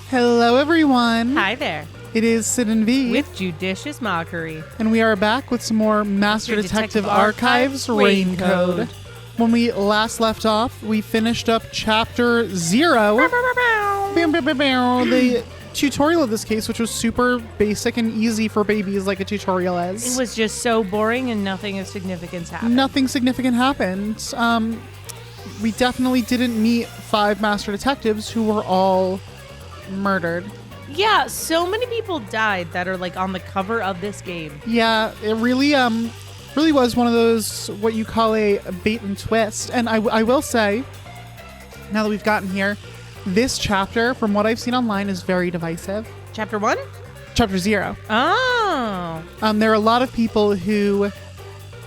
Hello, everyone. Hi there. It is Sid and V. With Judicious Mockery. And we are back with some more Master Detective Archives Rain Code. When we last left off, we finished up Chapter 0. The tutorial of this case, which was super basic and easy for babies like a tutorial is. It was just so boring and nothing of significance happened. Nothing significant happened. We definitely didn't meet 5 Master Detectives who were all murdered. Yeah, so many people died that are like on the cover of this game. Yeah, it really was one of those what you call a bait and twist. And I will say, now that we've gotten here, this chapter, from what I've seen online, is very divisive. Chapter 1? Chapter 0. Oh. There are a lot of people who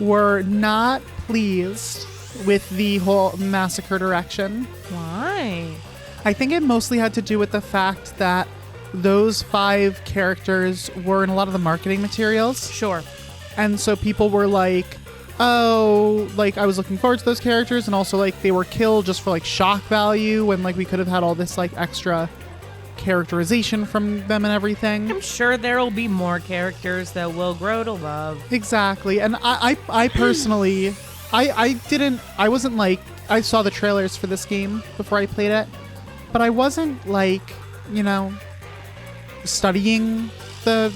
were not pleased with the whole massacre direction. Why? I think it mostly had to do with the fact that those 5 characters were in a lot of the marketing materials. Sure. And so people were like, oh, like I was looking forward to those characters, and also like they were killed just for like shock value when like we could have had all this like extra characterization from them and everything. I'm sure there'll be more characters that we'll grow to love. Exactly. And I personally, I wasn't like, I saw the trailers for this game before I played it, but I wasn't like, you know, studying the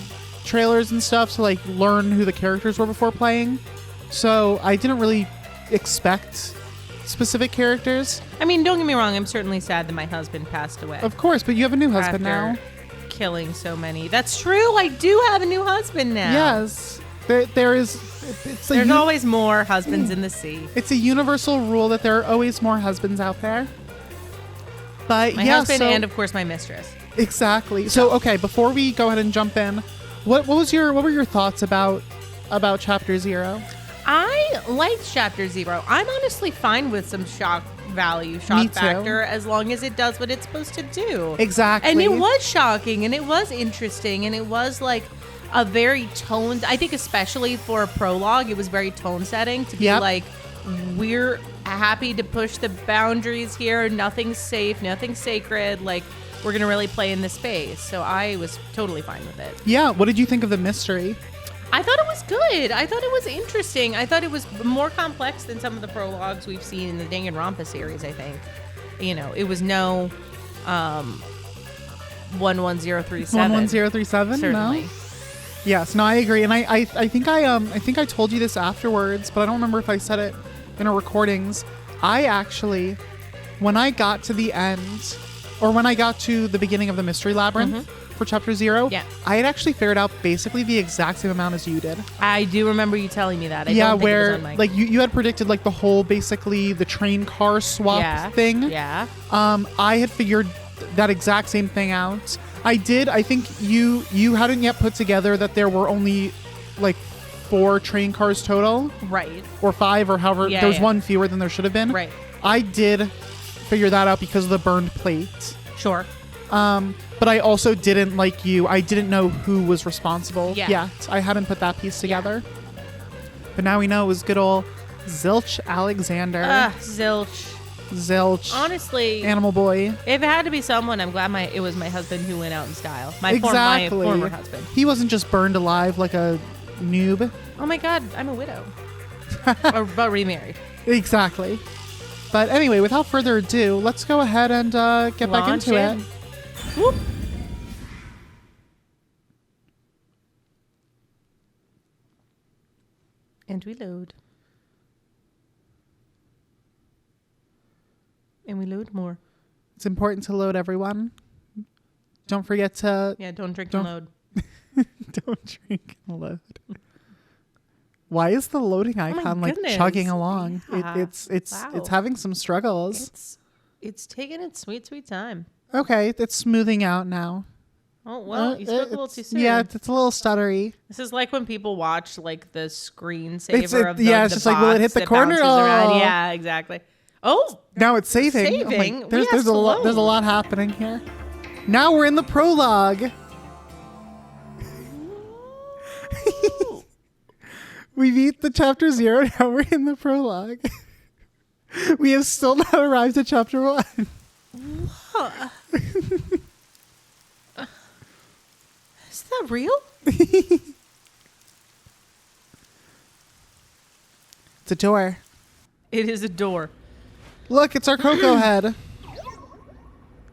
trailers and stuff to like learn who the characters were before playing. So I didn't really expect specific characters. I mean, don't get me wrong, I'm certainly sad that my husband passed away. Of course, but you have a new husband now. Killing so many. That's true, I do have a new husband now. Yes. There's always more husbands in the sea. It's a universal rule that there are always more husbands out there. But my husband and of course my mistress. Exactly. So okay, before we go ahead and jump in, what were your thoughts about Chapter 0? I liked Chapter 0. I'm honestly fine with some shock factor, as long as it does what it's supposed to do. Exactly. And it was shocking, and it was interesting, and it was like a very toned, I think especially for a prologue, it was very tone setting to be like, we're happy to push the boundaries here. Nothing's safe, nothing's sacred. Like, we're going to really play in this space. So I was totally fine with it. Yeah. What did you think of the mystery? I thought it was good. I thought it was interesting. I thought it was more complex than some of the prologues we've seen in the Danganronpa series, I think. You know, it was no 11037. 11037? Certainly. No? Yes, no, I agree. And I think I told you this afterwards, but I don't remember if I said it in our recordings. I actually, when I got to the end, or when I got to the beginning of the Mystery Labyrinth for Chapter 0, I had actually figured out basically the exact same amount as you did. I do remember you telling me that. I don't think where it was on my... like you had predicted like the whole basically the train car swap thing. Yeah. I had figured that exact same thing out. I think you hadn't yet put together that there were only like 4 train cars total. Right. Or 5 or however. There was one fewer than there should have been. Right. I did figure that out because of the burned plate. Sure. But I also didn't, like you, I didn't know who was responsible yet. I hadn't put that piece together. Yeah. But now we know it was good old Zilch Alexander. Zilch. Honestly, Animal Boy. If it had to be someone, I'm glad it was my husband who went out in style. My former husband. He wasn't just burned alive like a noob. Oh my God, I'm a widow. But remarried. Exactly. But anyway, without further ado, let's go ahead and get back into it. Whoop. And we load. And we load more. It's important to load, everyone. Don't forget to... Yeah, don't drink and load. Don't drink and load. Why is the loading icon like chugging along? Yeah. It's having some struggles. It's taking its sweet time. Okay, it's smoothing out now. Oh, well, you spoke a little too soon. Yeah, it's a little stuttery. This is like when people watch like the screensaver of the it's just like, will it hit the corner? Oh. Yeah, exactly. Oh, now it's saving. Oh there's a lot happening here. Now we're in the prologue. We beat the Chapter 0. Now we're in the prologue. We have still not arrived at Chapter 1. that real? It's a door. It is a door. Look, it's our Coco head.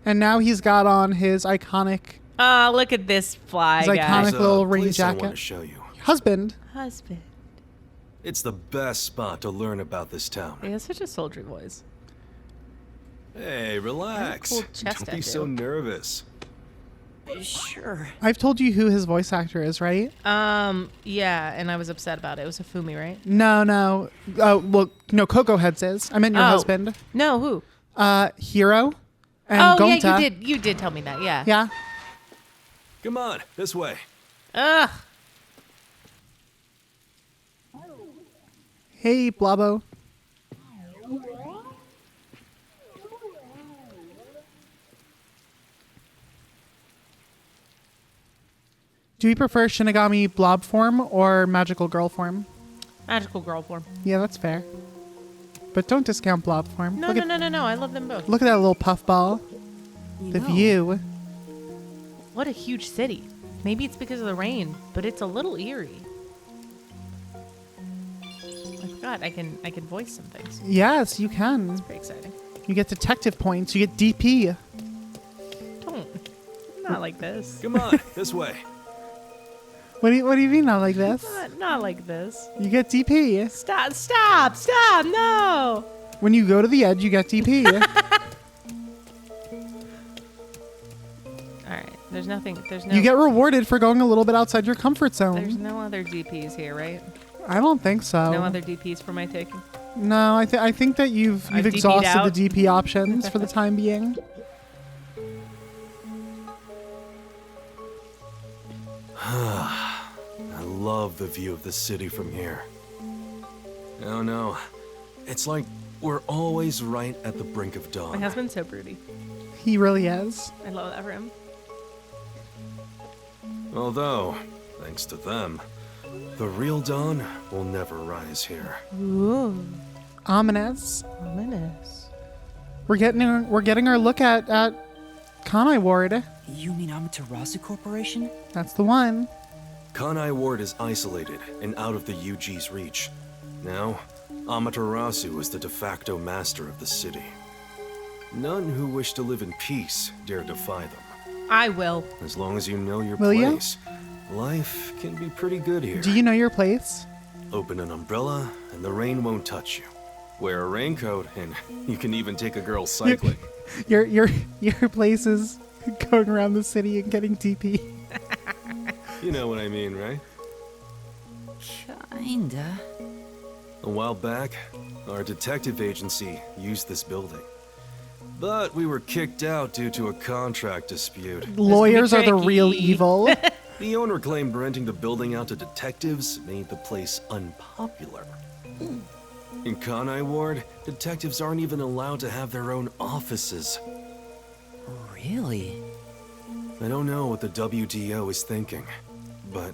And now he's got on his iconic Look at this fly His guy. iconic There's a little rain place I want jacket. to show you. husband. Husband. It's the best spot to learn about this town. He has such a sultry voice. Hey, relax. Cool chest Don't be so tattoo. nervous. Sure. I've told you who his voice actor is, right? Yeah, and I was upset about it. It was a Fumi, right? No. Oh, well, no, Coco Heads is. I meant your Oh. husband. No, who? Hero and Oh, Gonta. yeah, you did tell me that, yeah. Yeah. Come on, this way. Ugh. Hey, Blobbo. Do you prefer Shinigami blob form or magical girl form? Magical girl form. Yeah, that's fair. But don't discount blob form. No, look at, no. I love them both. Look at that little puffball. The view. What a huge city. Maybe it's because of the rain, but it's a little eerie. I forgot I can voice some things. Yes, you can. Pretty exciting. You get detective points. You get DP. Don't. Not like this. Come on, this way. What do you mean not like this? Not like this. You get DP. Stop, no! When you go to the edge, you get DP. Alright, there's no You get rewarded for going a little bit outside your comfort there's zone. no other DPs here, right? I don't think so. No other DPs for my taking. No, I think that you've I've DP'd exhausted out. the DP options for the time being. I love the view of the city from here. Oh no, it's like we're always right at the brink of My dawn. husband's so broody. He really is. I love that for him. Although, thanks to them, the real dawn will never rise here. Ooh, Ominous. ominous. We're getting our look at Kanai Ward. You mean Amaterasu Corporation? That's the one. Kanai Ward is isolated and out of the UG's reach. Now, Amaterasu is the de facto master of the city. None who wish to live in peace dare defy them. I will. As long as you know your Will ya? place, life can be pretty good here. Do you know your place? Open an umbrella and the rain won't touch you. Wear a raincoat and you can even take a girl cycling. Your place is going around the city and getting DP. You know what I mean, right? Kinda. A while back, our detective agency used this building. But we were kicked out due to a contract dispute. Lawyers are the real tricky. evil. The owner claimed renting the building out to detectives made the place unpopular. In Kanai Ward, detectives aren't even allowed to have their own offices. Really? I don't know what the WDO is thinking, but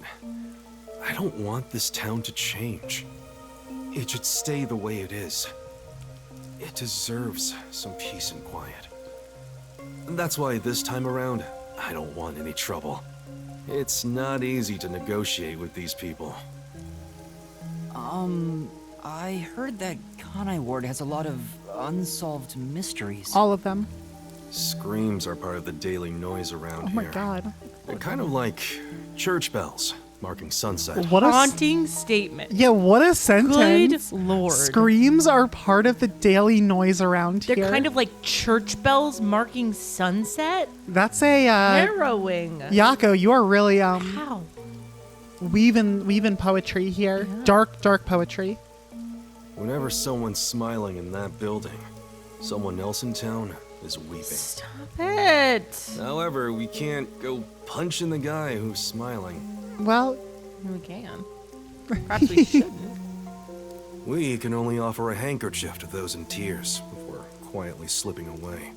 I don't want this town to change. It should stay the way it is. It deserves some peace and quiet. And that's why this time around, I don't want any trouble. It's not easy to negotiate with these people. I heard that Kanai Ward has a lot of unsolved mysteries. All of them. Screams are part of the daily noise around Oh here. my god. They're kind of like church bells marking sunset. What a Haunting statement. Yeah, what a sentence. Good lord. Screams are part of the daily noise around They're here. kind of like church bells marking sunset. That's a Harrowing. Yako, you are really How? weaving poetry here. Yeah. Dark poetry. Whenever someone's smiling in that building, someone else in town is weeping. Stop it. However, we can't go punching the guy who's smiling. Well, We can. Perhaps we shouldn't. We can only offer a handkerchief to those in tears before quietly slipping away.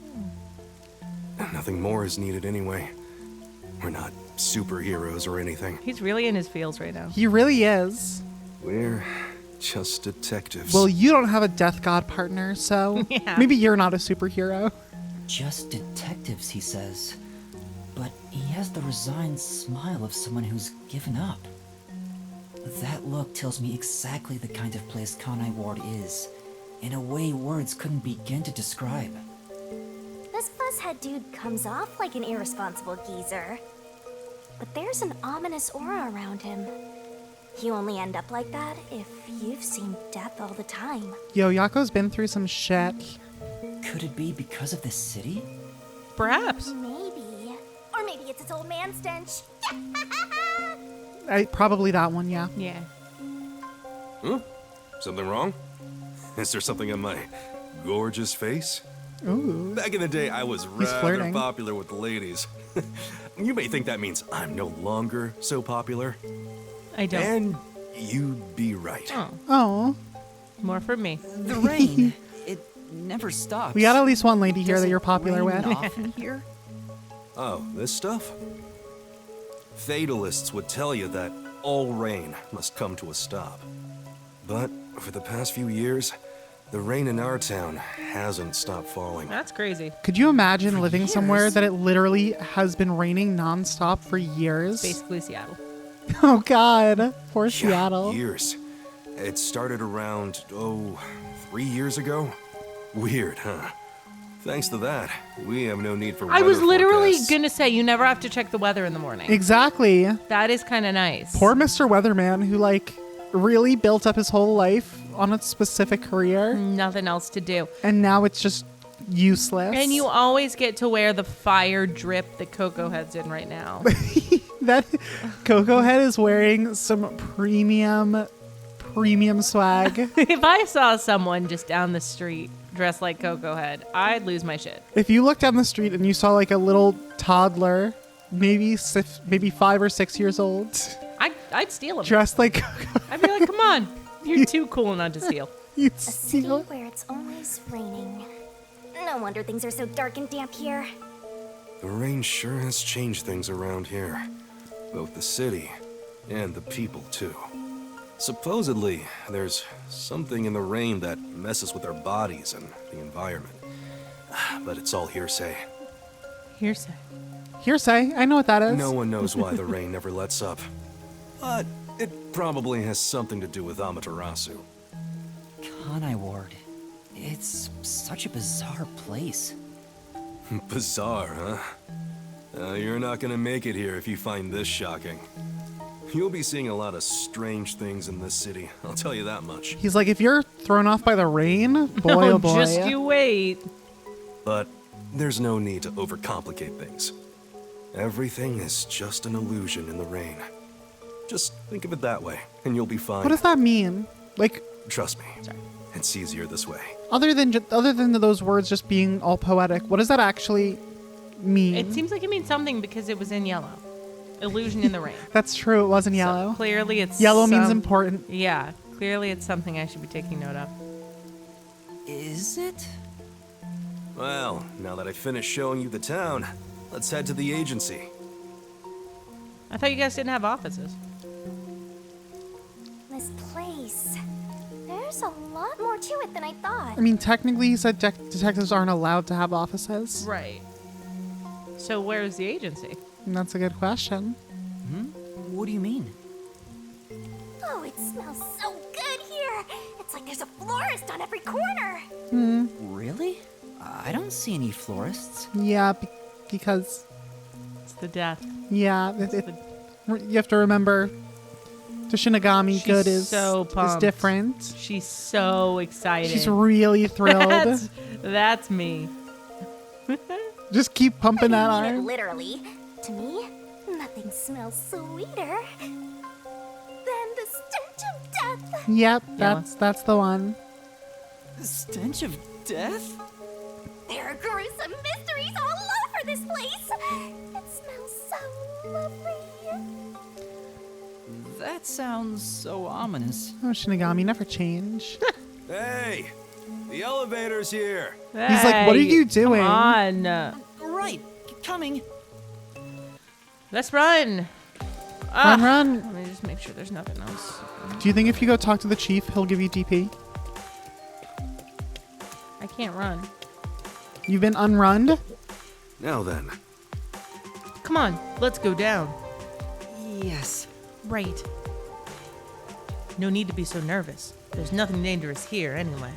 Nothing more is needed anyway. We're not superheroes or anything. He's really in his feels right now. he really is. We're just detectives. Well, you don't have a death god partner, so Yeah. maybe you're not a superhero. Just detectives, he says. but he has the resigned smile of someone who's given up. That look tells me exactly the kind of place Kanai Ward is, in a way words couldn't begin to describe. This fuzzhead dude comes off like an irresponsible geezer. But there's an ominous aura around him. You only end up like that if you've seen death all the time. Yo, Yako's been through some shit. Could it be because of this city? Perhaps. Maybe. Or maybe it's its old man stench. Probably that one, yeah. Yeah. Something wrong? Is there something on my gorgeous face? Ooh. Back in the day, I was He's rather flirting. popular with the ladies. You may think that means I'm no longer so popular. I don't. And you'd be right. Oh, Oh. more for me. The rain. It never stops. We got at least one lady here Does that it you're popular rain with. often here? Oh, this stuff? Fatalists would tell you that all rain must come to a stop. But for the past few years, the rain in our town hasn't stopped falling. That's crazy. Could you imagine living somewhere years? that it literally has been raining nonstop for years? Basically Seattle. Oh God, poor Yeah, Seattle. years. It started around, 3 years ago? Weird, huh? Thanks to that, we have no need for I was weather literally forecasts. gonna say you never have to check the weather in the morning. Exactly. That is kind of nice. Poor Mr. Weatherman, who really built up his whole life on a specific career, Nothing else to do. and now it's just useless. And you always get to wear the fire drip that Coco Head's in right now. that Coco Head is wearing some premium swag. If I saw someone just down the street dressed like Coco Head, I'd lose my shit. If you look down the street and you saw a little toddler, maybe 5 or 6 years old, I'd steal him. dressed like Coco, I'd be like, come on, you're too cool not to steal. you'd A city steal. where it's always raining. No wonder things are so dark and damp here. The rain sure has changed things around here. Both the city and the people, too. Supposedly, there's something in the rain that messes with our bodies and the environment. But it's all hearsay. Hearsay. Hearsay, I know what that is. No one knows why the rain never lets up. But it probably has something to do with Amaterasu. Kanai Ward. It's such a bizarre place. Bizarre, huh? You're not gonna make it here if you find this shocking. You'll be seeing a lot of strange things in this city, I'll tell you that much. He's like, if you're thrown off by the rain, boy, oh boy. Just you wait. But there's no need to overcomplicate things. Everything is just an illusion in the rain. Just think of it that way, and you'll be fine. What does that mean? Trust me, it's easier this way. Other than those words just being all poetic, what does that actually mean? It seems like it means something because it was in yellow. Illusion in the rain. That's true. It wasn't yellow. So clearly it's Yellow means some- important. Yeah, clearly it's something I should be taking note of. Is it? Well, now that I finished showing you the town, let's head to the agency. I thought you guys didn't have offices. This place. There's a lot more to it than I thought. I mean, technically, he said detectives aren't allowed to have offices. Right. So where's the agency? And that's a good question. What do you mean? Oh, it smells so good here. It's like there's a florist on every corner. Really? I don't see any florists. Yeah, because It's the death. yeah, you have to remember, the Shinigami She's good is so is pumped. different. She's so excited. She's really thrilled. That's me. Just keep pumping that I mean it arm. literally. To me, nothing smells sweeter than the stench of death. Yep, Yeah. that's the one. The stench of death? There are gruesome mysteries all over this place. It smells so lovely. That sounds so ominous. Oh, Shinigami, never change. Hey, the elevator's here. He's like, "What are you doing?" Come on. Right, coming. Let's run. Run. Let me just make sure there's nothing else. Do you think if you go talk to the chief, he'll give you DP? I can't run. You've been unrunned? Now then, Come Come on, let's go down. Yes. Right. No need to be so nervous. There's nothing dangerous here anyway.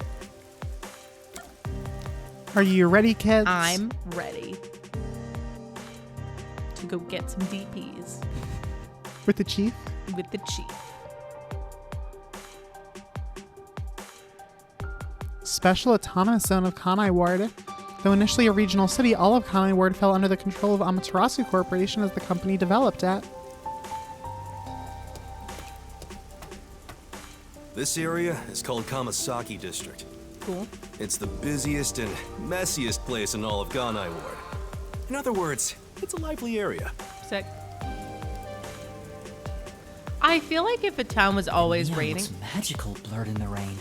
Are you ready, kids? I'm ready to go get some DPs With the chief? with the chief. Special Autonomous Zone of Kanai Ward. Though initially a regional city, all of Kanai Ward fell under the control of Amaterasu Corporation as the company developed it. This area is called Kamasaki District. Cool. It's the busiest and messiest place in all of Kanai Ward. In other words, it's a lively area. Sick. I feel like if a town was always Neon raining, looks magical blurred in the rain.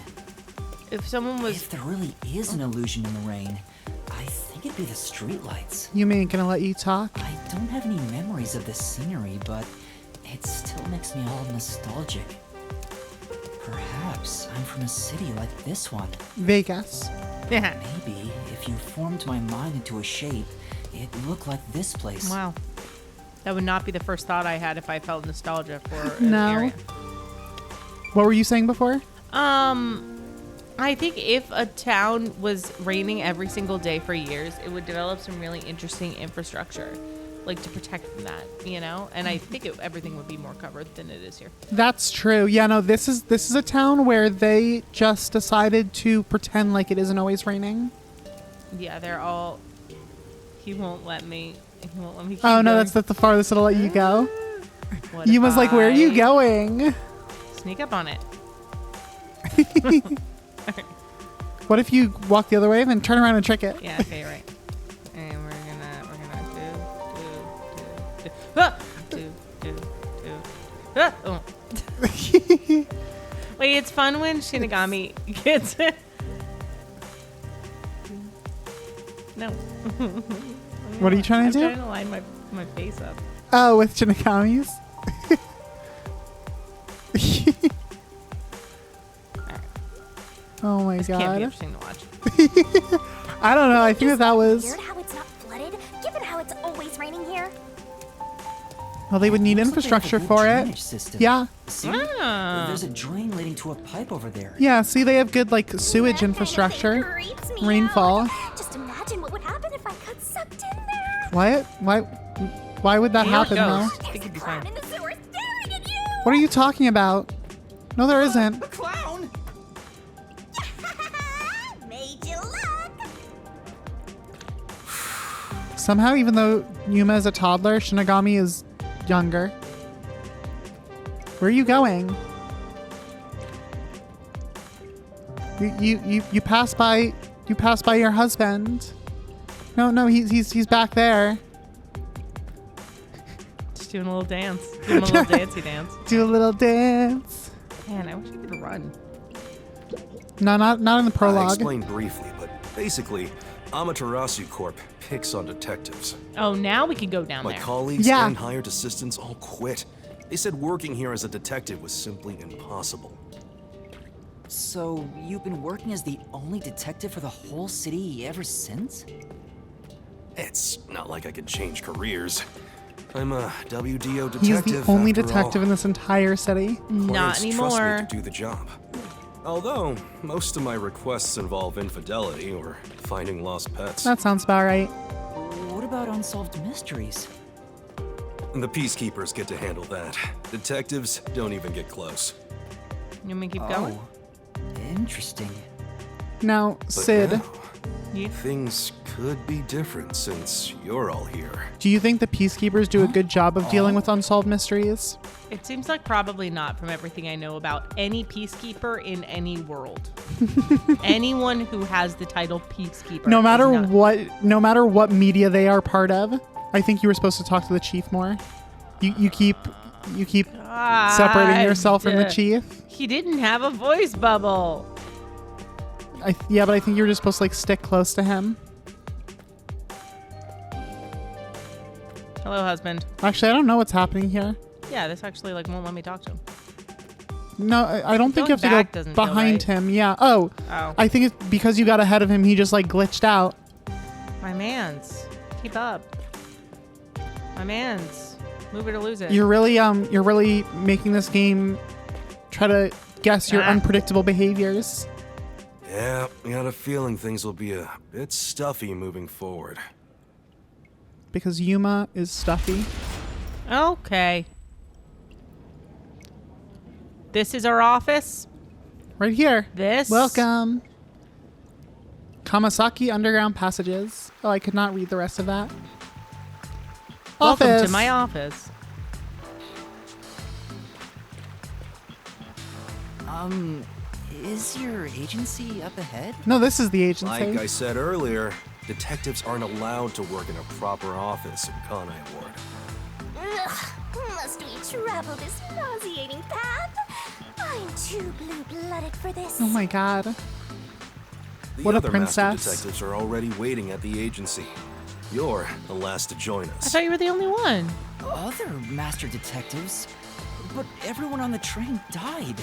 if someone was If there really is an illusion in the rain, I think it'd be the streetlights. Yuma ain't gonna let you talk. I don't have any memories of this scenery, but it still makes me all nostalgic. Perhaps I'm from a city like this one. Vegas. yeah. Maybe if you formed my mind into a shape, it'd look like this place. Wow. That would not be the first thought I had if I felt nostalgia for No. an area. What were you saying before? I think if a town was raining every single day for years, it would develop some really interesting infrastructure, like to protect from that, you know? And I think everything would be more covered than it is here. That's true. Yeah, no, this is a town where they just decided to pretend like it isn't always raining. Yeah, they're all. He won't let me. He won't let me. Keep Oh no, going. that's the farthest it'll let you go. What Yuma's if like, where are you I going? Sneak up on it. What if you walk the other way and then turn around and trick it? Yeah. Okay. Right. And we're gonna do. Ah! Oh. Wait, it's fun when Shinigami gets it. No. What are you trying to I'm do? trying to line my face up. Oh, with Shinigami's? Oh my This can't be god. interesting to watch. I don't know. I think Isn't that was. weird how it's not flooded, given how it's always raining here? Well, they would need Looks like they have a infrastructure good for it. drainage system. Yeah. See? Ah. There's a drain leading to a pipe over there. Yeah, see, they have good, like, sewage That kind of infrastructure. thing creeps me Rainfall. out. Just imagine what would happen if I got sucked in there. Why would that You're a happen, though? ghost. I think There's you'd a be clown fine. in the sewer staring at you. What are you talking about? No, there isn't. A clown! Made you look. Somehow, even though Yuma is a toddler, Shinigami is younger. Where are you going? You pass by your husband. No, he's back there. Just doing a little dance. Doing a little dancey dance. Do a little dance. Man, I wish I could run. No, not in the I prologue. explained briefly, but basically, Amaterasu Corp picks on detectives. Oh, now we can go down My there. colleagues Yeah. and hired assistants all quit. They said working here as a detective was simply impossible. So, you've been working as the only detective for the whole city ever since? It's not like I could change careers. I'm a WDO detective. He's the only after detective all. in this entire city. Not Clients anymore. Trust me to do the job. Although most of my requests involve infidelity or finding lost pets. That sounds about right. What about unsolved mysteries? The peacekeepers get to handle that. Detectives don't even get close. You want me to keep going? Oh, interesting. Now, But Sid, now, You? things could be different since you're all here. do you think the peacekeepers do a good job of dealing with unsolved mysteries? It seems like probably not from everything I know about any peacekeeper in any world. Anyone who has the title peacekeeper. No is matter not- no matter what media they are part of, I think you were supposed to talk to the chief more. You keep separating yourself from the God. chief. He didn't have a voice bubble. Yeah, but I think you were just supposed to like stick close to him. Hello, husband. Actually, I don't know what's happening here. Yeah, this actually like won't let me talk to him. No, I don't think you have Going to back go doesn't feel behind right. him. Yeah. Oh, Oh. I think it's because you got ahead of him. He just like glitched out. My mans. Keep up. My man's move it or lose it. You're really making this game try to guess your unpredictable behaviors. Yeah, I got a feeling things will be a bit stuffy moving forward. Because Yuma is stuffy. Okay. This is our office. Right here. This. Welcome. Kamasaki Underground Passages. Oh, I could not read the rest of that. Welcome Office. to my office. Is your agency up ahead? No, this is the agency. Like I said earlier, detectives aren't allowed to work in a proper office in Kanai Ward. Ugh, must we travel this nauseating path? I'm too blue-blooded for this. Oh my god. The What a other master princess. detectives are already waiting at the agency. You're the last to join I us. thought you were the only one. Other master detectives? But everyone on the train died.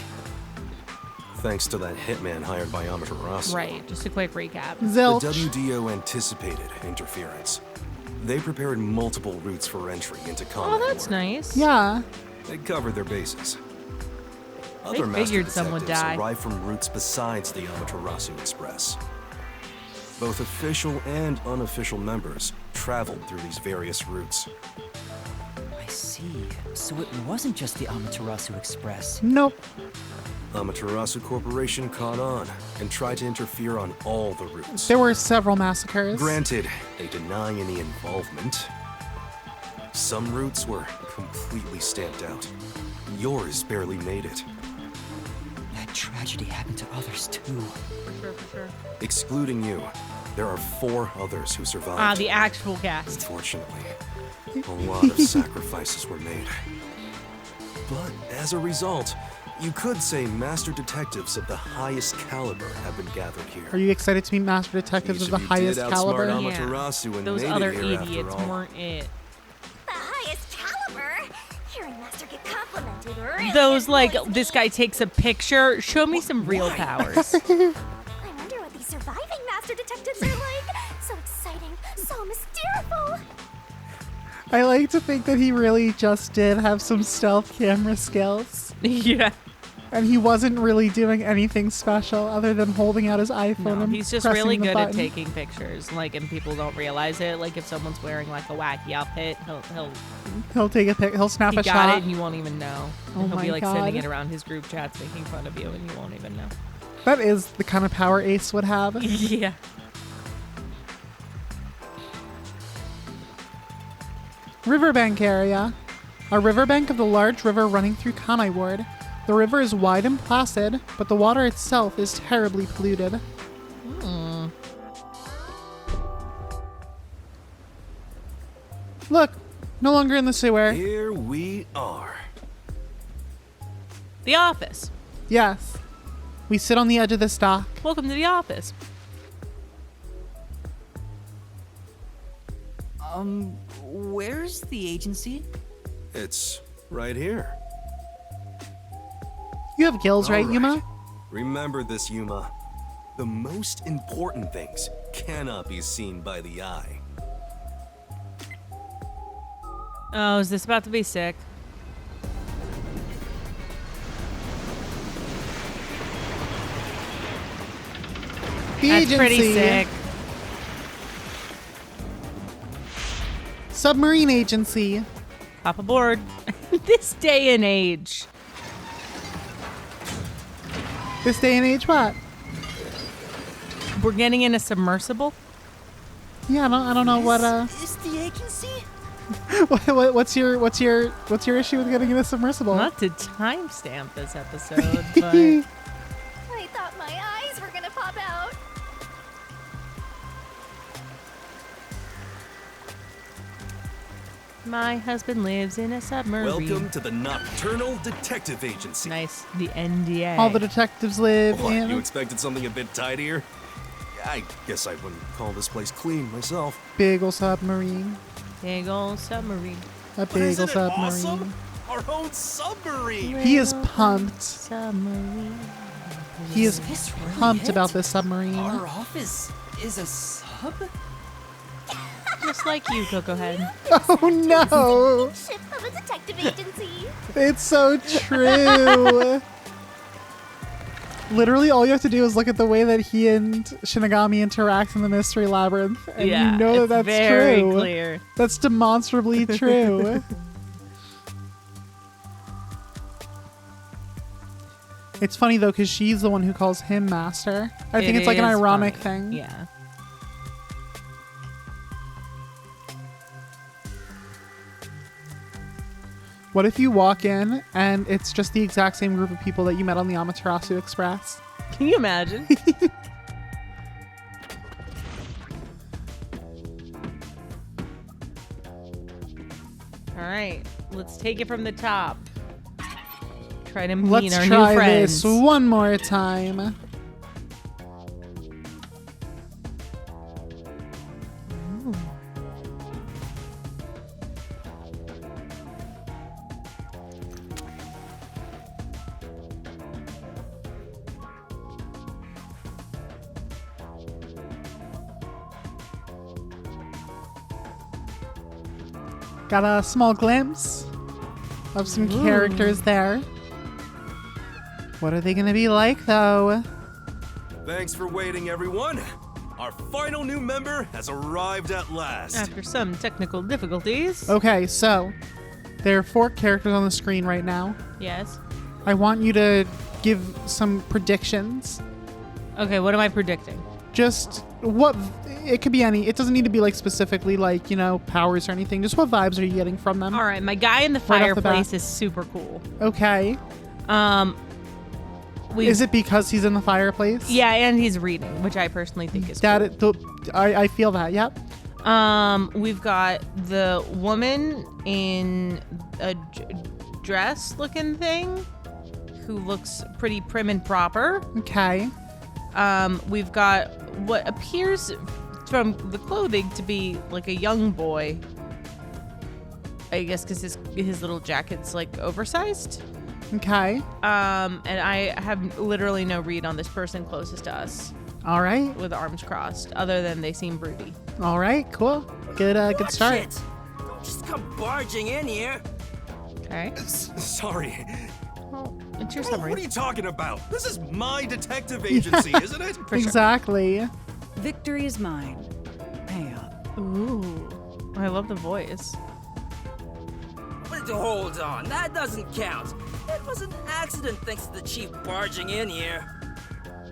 Thanks to that hitman hired by Amaterasu. Right. Just a quick recap. The Zilch. WDO anticipated interference. They prepared multiple routes for entry into Kanai Oh, that's Ward. nice. Yeah. They covered their bases. They Other master figured some would detectives die. arrived from routes besides the Amaterasu Express. Both official and unofficial members traveled through these various routes. I see. So it wasn't just the Amaterasu Express. Nope. Amaterasu Corporation caught on and tried to interfere on all the routes. There were several massacres. Granted, they deny any involvement. Some routes were completely stamped out. Yours barely made it. That tragedy happened to others too. For sure, for sure. Excluding you, there are 4 others who survived. Ah, the actual cast. Unfortunately, a lot of sacrifices were made. But as a result, you could say master detectives of the highest caliber have been gathered here. Are you excited to meet master detectives Each of the of you highest did outsmart caliber? Amaterasu and Those made other it here after idiots all. weren't it. The highest caliber? Hearing Master get complimented really Those, like, annoys this me. guy takes a picture. Show me some real powers. I wonder what these surviving master detectives are like. So exciting, so mysterious. I like to think that he really just did have some stealth camera skills. Yeah. And he wasn't really doing anything special other than holding out his iPhone No, and he's just pressing really the good button. at taking pictures. Like, and people don't realize it. Like, if someone's wearing like a wacky outfit, He'll take a pic. He'll snap he a got shot. it and you won't even know. Oh And he'll my be like God. sending it around his group chats, making fun of you, and you won't even know. That is the kind of power Ace would have. Yeah. Riverbank area. A riverbank of the large river running through Kanai Ward. The river is wide and placid, but the water itself is terribly polluted. Look, no longer in the sewer. Here we are. The office. Yes. We sit on the edge of this dock. Welcome to the office. Where's the agency? It's right here. You have gills, right, All right. Yuma? Remember this, Yuma. The most important things cannot be seen by the eye. Oh, is this about to be sick? The That's agency. pretty sick. Submarine agency. Hop aboard. This day and age. This day and age, what? We're getting in a submersible? Yeah, I don't know what Is the agency? what's your issue with getting in a submersible? Not to timestamp this episode, but I thought my eyes were gonna pop out. my husband lives in a submarine. Welcome to the Nocturnal Detective Agency. Nice. The NDA. All the detectives live What, in you expected something a bit tidier? I guess I wouldn't call this place clean myself. big ol' submarine. Big old submarine. A But big isn't ol' it submarine. awesome? Our own submarine! He is Little pumped. Submarine. He is this really pumped it? about this submarine. Our office is a sub? Just like you, Coco Head. Oh no! Ship of a detective agency. It's so true. Literally, all you have to do is look at the way that he and Shinigami interact in the Mystery Labyrinth, and you know that that's very true. Clear. That's demonstrably true. It's funny though, because she's the one who calls him master. I think it's like an ironic thing. Yeah. What if you walk in and it's just the exact same group of people that you met on the Amaterasu Express? Can you imagine? All right, let's take it from the top. Try to meet Let's our try new friends. this one more time. Got a small glimpse of some characters there. What are they going to be like, though? Thanks for waiting, everyone. Our final new member has arrived at last. After some technical difficulties. Okay, so there are 4 characters on the screen right now. Yes. I want you to give some predictions. Okay, what am I predicting? Just what it could be any. It doesn't need to be like specifically like, you know, powers or anything. Just what vibes are you getting from them? All right, my guy in the Right off the fireplace bat. is super cool. Okay. Is it because he's in the fireplace? Yeah, and he's reading, which I personally think is That cool. I feel that. Yep. We've got the woman in a dress-looking thing who looks pretty prim and proper. Okay. We've got what appears from the clothing to be like a young boy. I guess because his little jacket's like oversized. Okay. And I have literally no read on this person closest to us All right. with arms crossed, other than they seem broody. All right. Cool. Good. Good start. Shit! Don't just come barging in here. Okay. Sorry. Well, it's your What summary. are you talking about? This is my detective agency, isn't it? For sure. Exactly. Victory is mine. Pay up. Ooh, I love the voice. Hold on, that doesn't count. It was an accident thanks to the chief barging in here.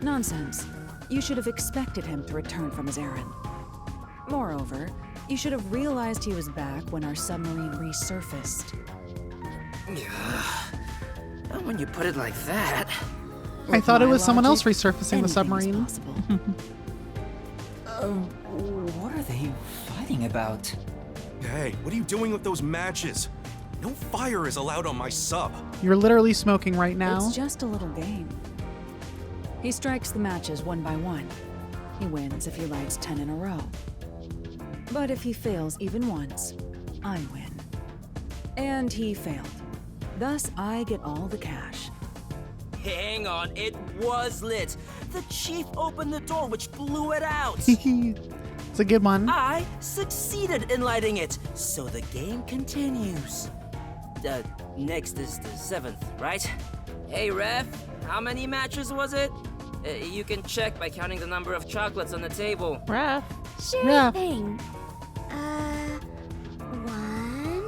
Nonsense. You should have expected him to return from his errand. Moreover, you should have realized he was back when our submarine resurfaced. Well, when you put it like that. I thought it my was someone else logic, resurfacing the anything is submarine. possible. What are they fighting about? Hey, what are you doing with those matches? No fire is allowed on my sub. You're literally smoking right now. It's just a little game. He strikes the matches one by one. He wins if he lights 10 in a row. But if he fails even once, I win. And he failed. Thus, I get all the cash. Hang on, it was lit. The chief opened the door, which blew it out. It's a good one. I succeeded in lighting it, so the game continues. Next is the 7th, right? Hey, ref, how many matches was it? You can check by counting the number of chocolates on the table. Ref. Sure Yeah. thing. 1,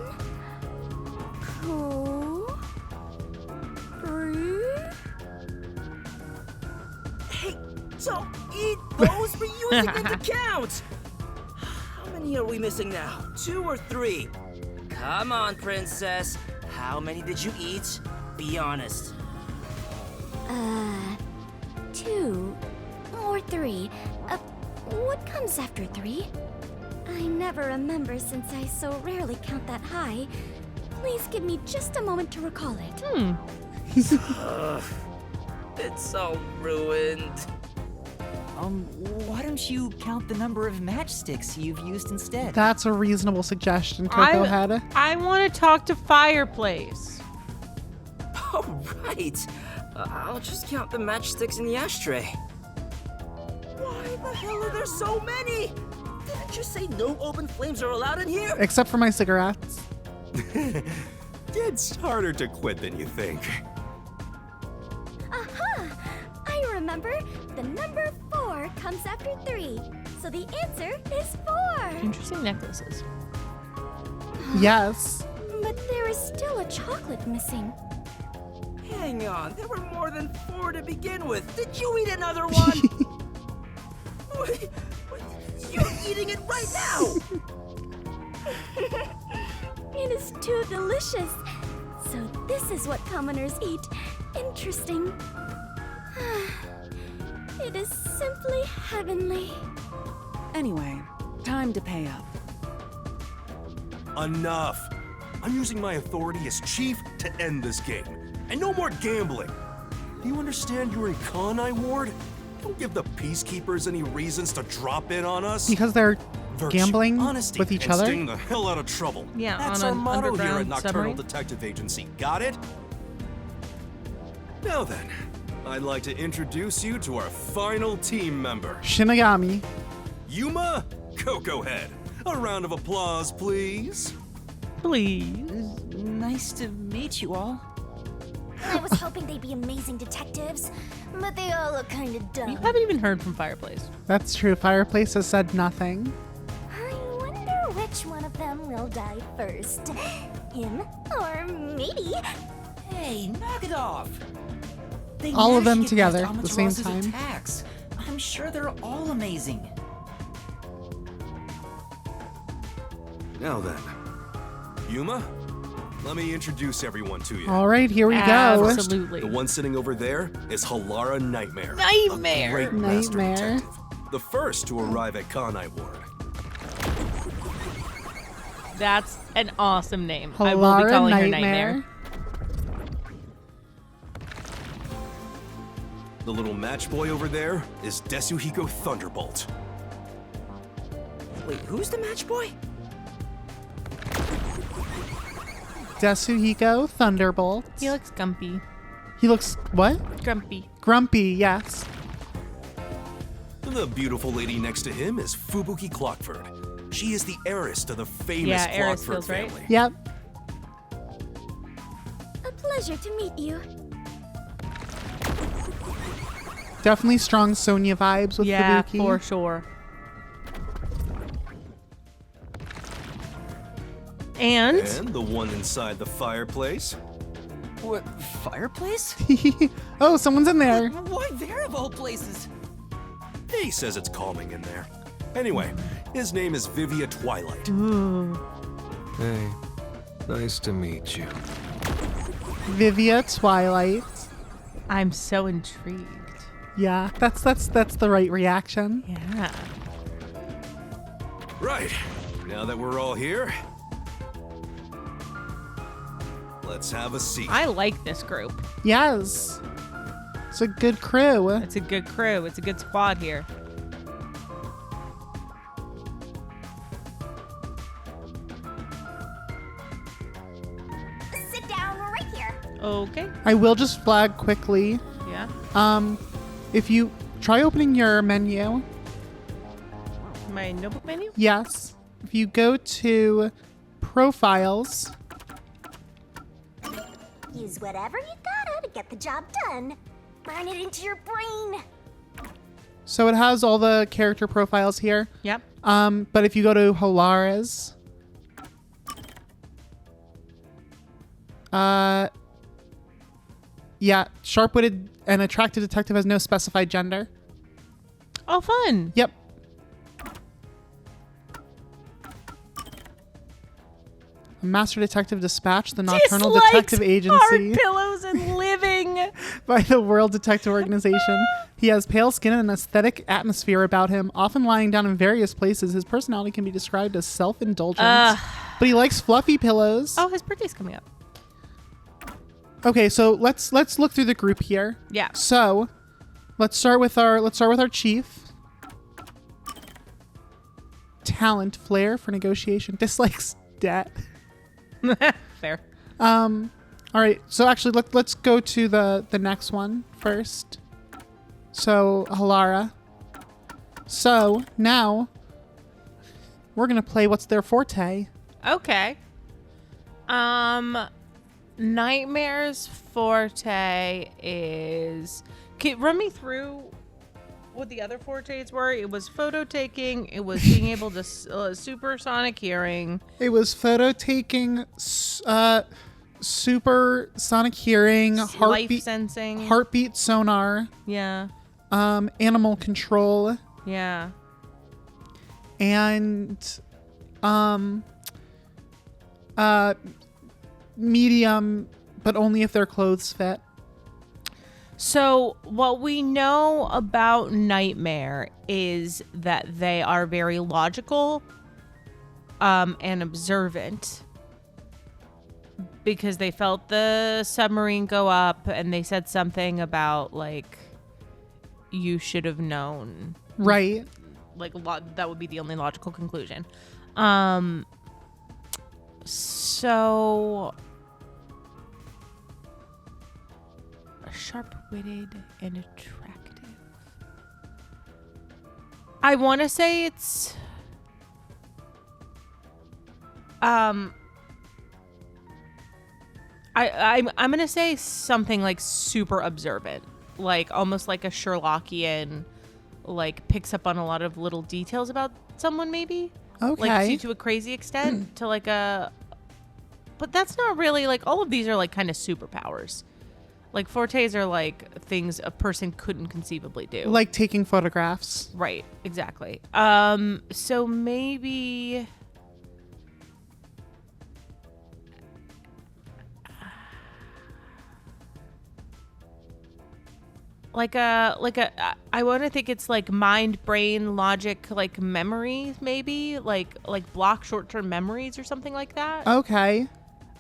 2, 3. Hey, don't eat those, we're using them to count! How many are we missing now? 2 or 3? Come on, princess. How many did you eat? Be honest. 2 or 3. What comes after 3? I never remember since I so rarely count that high. Please give me just a moment to recall it. It's all ruined. Why don't you count the number of matchsticks you've used instead? That's a reasonable suggestion, Coco Head. I want to talk to Fireplace. Oh, right. I'll just count the matchsticks in the ashtray. Why the hell are there so many? Didn't you say no open flames are allowed in here? Except for my cigarettes. It's harder to quit than you think. Aha! I remember. The number 4 comes after 3. So the answer is 4. Interesting necklaces. Yes. But there is still a chocolate missing. Hang on, there were more than 4 to begin with. Did you eat another one? Wait, you're eating it right now! It is too delicious. So this is what commoners eat. Interesting. It is simply heavenly. Anyway, time to pay up. Enough! I'm using my authority as chief to end this game. And no more gambling! Do you understand you're in Kanai Ward? Don't give the peacekeepers any reasons to drop in on us. Because they're Virtue, gambling honesty, with each and other. staying the hell out of trouble. Yeah, That's on our an motto here at underground Nocturnal submarine. Detective Agency. Got it? Now then, I'd like to introduce you to our final team member, Shinigami. Yuma Coco Head. A round of applause, please. Please. Nice to meet you all. I was hoping they'd be amazing detectives, but they all look kind of dumb. You haven't even heard from Fireplace. That's true. Fireplace has said nothing. I wonder which one of them will die first. Him or maybe. Hey, knock it off. They All of them managed to get together past at the same Amaterasu's time. Attacks. I'm sure they're all amazing. Now then, Yuma, let me introduce everyone to you. All right, here we go. Absolutely. The one sitting over there is Halara Nightmare. Nightmare. A great master Nightmare. detective. The first to arrive at Kanai Ward. That's an awesome name. I will be Halara calling her Nightmare. Nightmare. The little match boy over there is Desuhiko Thunderbolt. Wait, who's the match boy? Desuhiko Thunderbolt. He looks gumpy. He looks what? Grumpy. Grumpy, yes. The beautiful lady next to him is Fubuki Clockford. She is the heiress to the famous Yeah, heiress Clockford feels right. family. Yep. A pleasure to meet you. Definitely strong Sonya vibes with Yeah, Fubuki. for sure. And And the one inside the fireplace. What, fireplace? Oh, someone's in there. Why there of all places? He says it's calming in there. Anyway, his name is Vivia Twilight. Hey, nice to meet you. Vivia Twilight. I'm so intrigued. Yeah, that's the right reaction. Yeah. Right. Now that we're all here, let's have a seat. I like this group. Yes. It's a good crew. It's a good crew. It's a good squad here. Sit down right here. Okay. I will just flag quickly. Yeah. If you try opening your menu, My notebook menu? yes. If you go to profiles, Use whatever you gotta to get the job done. Burn it into your brain. so it has all the character profiles here. Yep. But if you go to Halara's, yeah, sharp-witted and attractive detective has no specified gender. Oh, fun. Yep. A master detective dispatched the Nocturnal Dislikes Detective Agency hard pillows and living. by the World Detective Organization. He has pale skin and an aesthetic atmosphere about him, often lying down in various places. His personality can be described as self-indulgent, but he likes fluffy pillows. Oh, his birthday's coming up. Okay, so let's look through the group here. Yeah. So, let's start with our chief. Talent, flair for negotiation, dislikes debt. Fair. All right. So actually, let's go to the next one first. So Halara. So now, we're gonna play What's Their Forte. Okay. Nightmare's forte is... run me through what the other fortes were. It was photo taking. It was being able to supersonic hearing. It was photo taking, supersonic hearing, Life sensing. heartbeat sonar, Yeah. animal control, Yeah. and medium, but only if their clothes fit. So what we know about Nightmare is that they are very logical and observant, because they felt the submarine go up and they said something about like, you should have known. Right. Like that would be the only logical conclusion. So sharp-witted and attractive. I want to say it's I'm gonna say something like super observant, like almost like a Sherlockian, like picks up on a lot of little details about someone, maybe. Okay. Like see to a crazy extent to like a, but that's not really like, all of these are like kind of superpowers. Like fortes are like things a person couldn't conceivably do. Like taking photographs. Right, exactly. So maybe I want to think it's like mind, brain, logic, like memory, maybe like block short-term memories or something like that. Okay.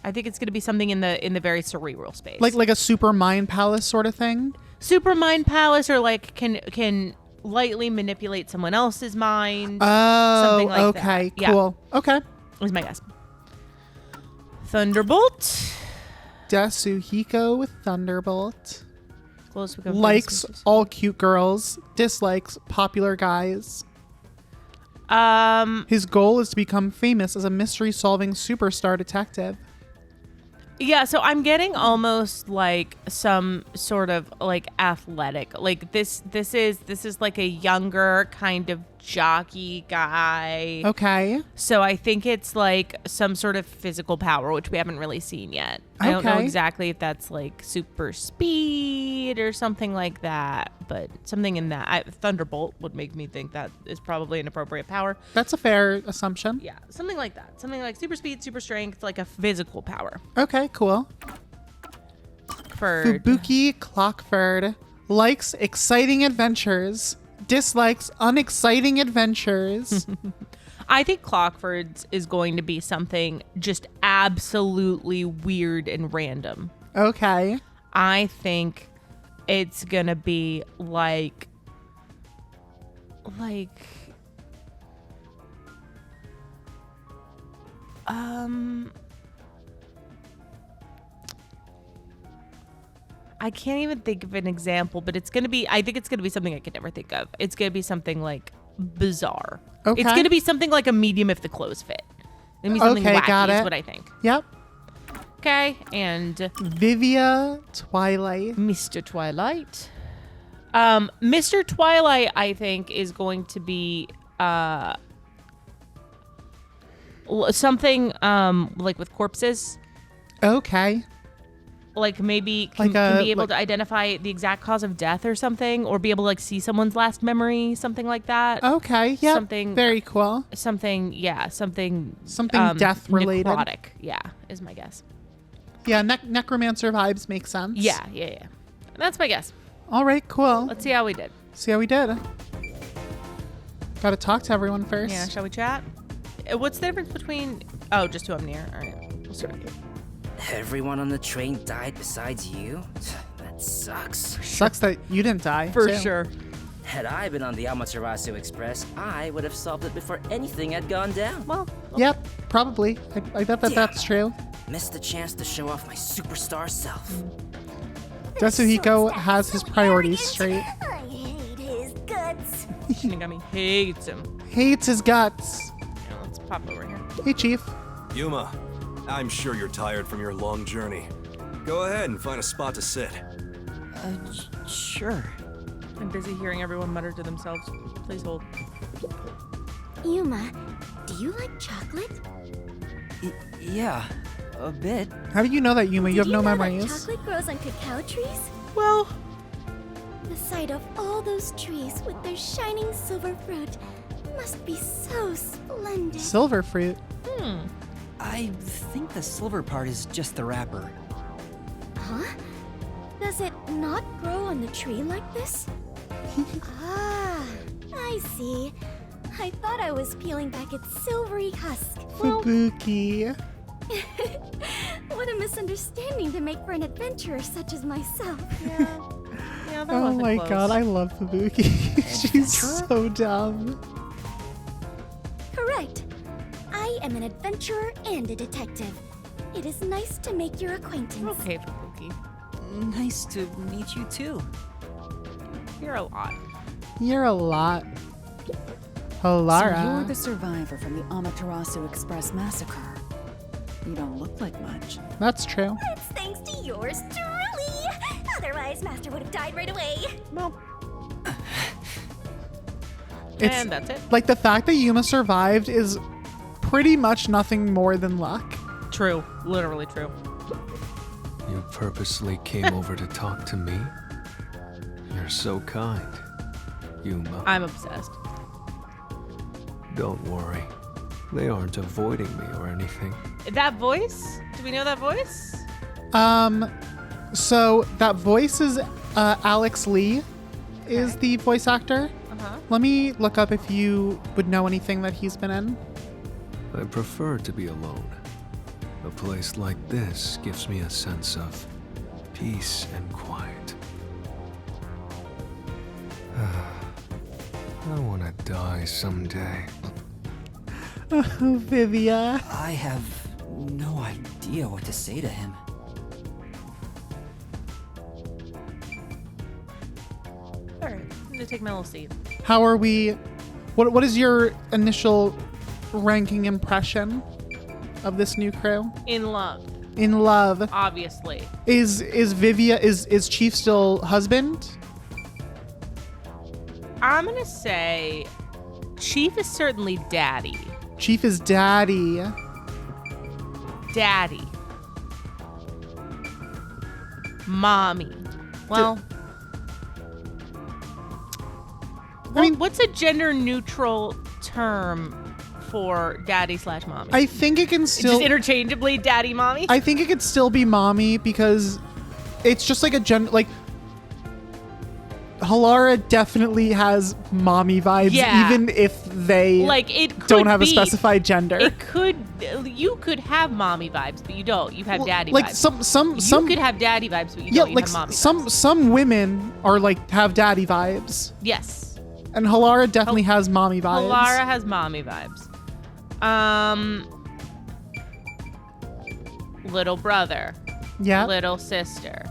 I think it's going to be something in the very cerebral space. Like a super mind palace sort of thing. Super mind palace, or like can lightly manipulate someone else's mind. Oh, something like okay, that. cool. Yeah. Okay. Is my guess. Thunderbolt. Yasuhiko with Thunderbolt. Close, we go Likes all cute girls. Dislikes popular guys. His goal is to become famous as a mystery-solving superstar detective. Yeah, so I'm getting almost like some sort of like athletic, like this is like a younger kind of jockey guy. Okay. So I think it's like some sort of physical power, which we haven't really seen yet. I don't know Okay. exactly if that's like super speed or something like that, but something in that. Thunderbolt would make me think that is probably an appropriate power. That's a fair assumption. Yeah, something like that. Something like super speed, super strength, like a physical power. Okay, cool. For Fubuki Clockford likes exciting adventures. Dislikes unexciting adventures. I think Clockford's is going to be something just absolutely weird and random. Okay. I think it's gonna be like I can't even think of an example, but I think it's gonna be something I could never think of. It's gonna be something like bizarre. Okay. It's gonna be something like a medium if the clothes fit. It's gonna be something Okay, wacky got is it. what I think. Yep. Okay, and Vivia Twilight. Mr. Twilight. Mr. Twilight, I think, is going to be something like with corpses. Okay. Like maybe can be able to identify the exact cause of death or something, or be able to like see someone's last memory, something like that. Okay. Yeah. Something very cool. Something death related. Necrotic, yeah, is my guess. Yeah, necromancer vibes make sense. Yeah. That's my guess. All right, cool. Let's see how we did. See how we did. Got to talk to everyone first. Yeah, shall we chat? What's the difference between... Oh, just who I'm near. All right, we'll start. Everyone on the train died besides you? That sucks. Sucks that you didn't die. For too. sure. Had I been on the Amaterasu Express, I would have solved it before anything had gone down. Well, Yep, probably. I bet that's true. Missed the chance to show off my superstar self. Yasuhiko has his priorities straight. I hate his guts. Shinigami hates him. Hates his guts. Yeah, pop over here. Hey, Chief. Yuma, I'm sure you're tired from your long journey. Go ahead and find a spot to sit. Sure. I'm busy hearing everyone mutter to themselves. Please hold. Yuma, do you like chocolate? Yeah, a bit. How do you know that, Yuma? You have no Did you know memories. that chocolate grows on cacao trees? Well, The sight of all those trees with their shining silver fruit must be so splendid. Silver fruit. I think the silver part is just the wrapper. Huh? Does it not grow on the tree like this? Ah, I see. I thought I was peeling back its silvery husk. Fubuki. What a misunderstanding to make for an adventurer such as myself. yeah, that Oh wasn't my close. god, I love Fubuki. She's so dumb. Correct. I am an adventurer and a detective. It is nice to make your acquaintance. Okay, Fubuki. Nice to meet you too. You're a lot. You're a lot. So you're Halara. the survivor from the Amaterasu Express massacre. You don't look like much. That's true. It's thanks to yours truly. Otherwise, Master would have died right away. Well, It's and that's it. like the fact that Yuma survived is pretty much nothing more than luck. True. Literally true. You purposely came over to talk to me? You're so kind, Yuma. I'm obsessed. Don't worry. They aren't avoiding me or anything. That voice? Do we know that voice? So that voice is Alex Lee is the voice actor. Uh-huh. Let me look up if you would know anything that he's been in. I prefer to be alone. A place like this gives me a sense of peace and quiet. I want to die someday. Oh, Vivia. I have no idea what to say to him. Alright, I'm gonna take my little seat. How are we? What is your initial ranking impression of this new crew? In love, In love. obviously. Is Vivia is Chief still husband? I'm gonna say Chief is certainly daddy. Chief is daddy. Daddy. Mommy. Well, I mean, what's a gender neutral term for daddy/mommy? I think it can still. Just interchangeably daddy mommy? I think it could still be mommy because it's just like a like Halara definitely has mommy vibes, Yeah. even if they like it could don't have a be. specified gender. It could. You could have mommy vibes, but you don't. You have Well, daddy like vibes. some You could have daddy vibes, but you yeah, don't. You like have mommy some vibes. some women are like have daddy vibes, Yes. and Halara definitely has mommy vibes. Halara has mommy vibes. Little brother. Yeah. Little sister.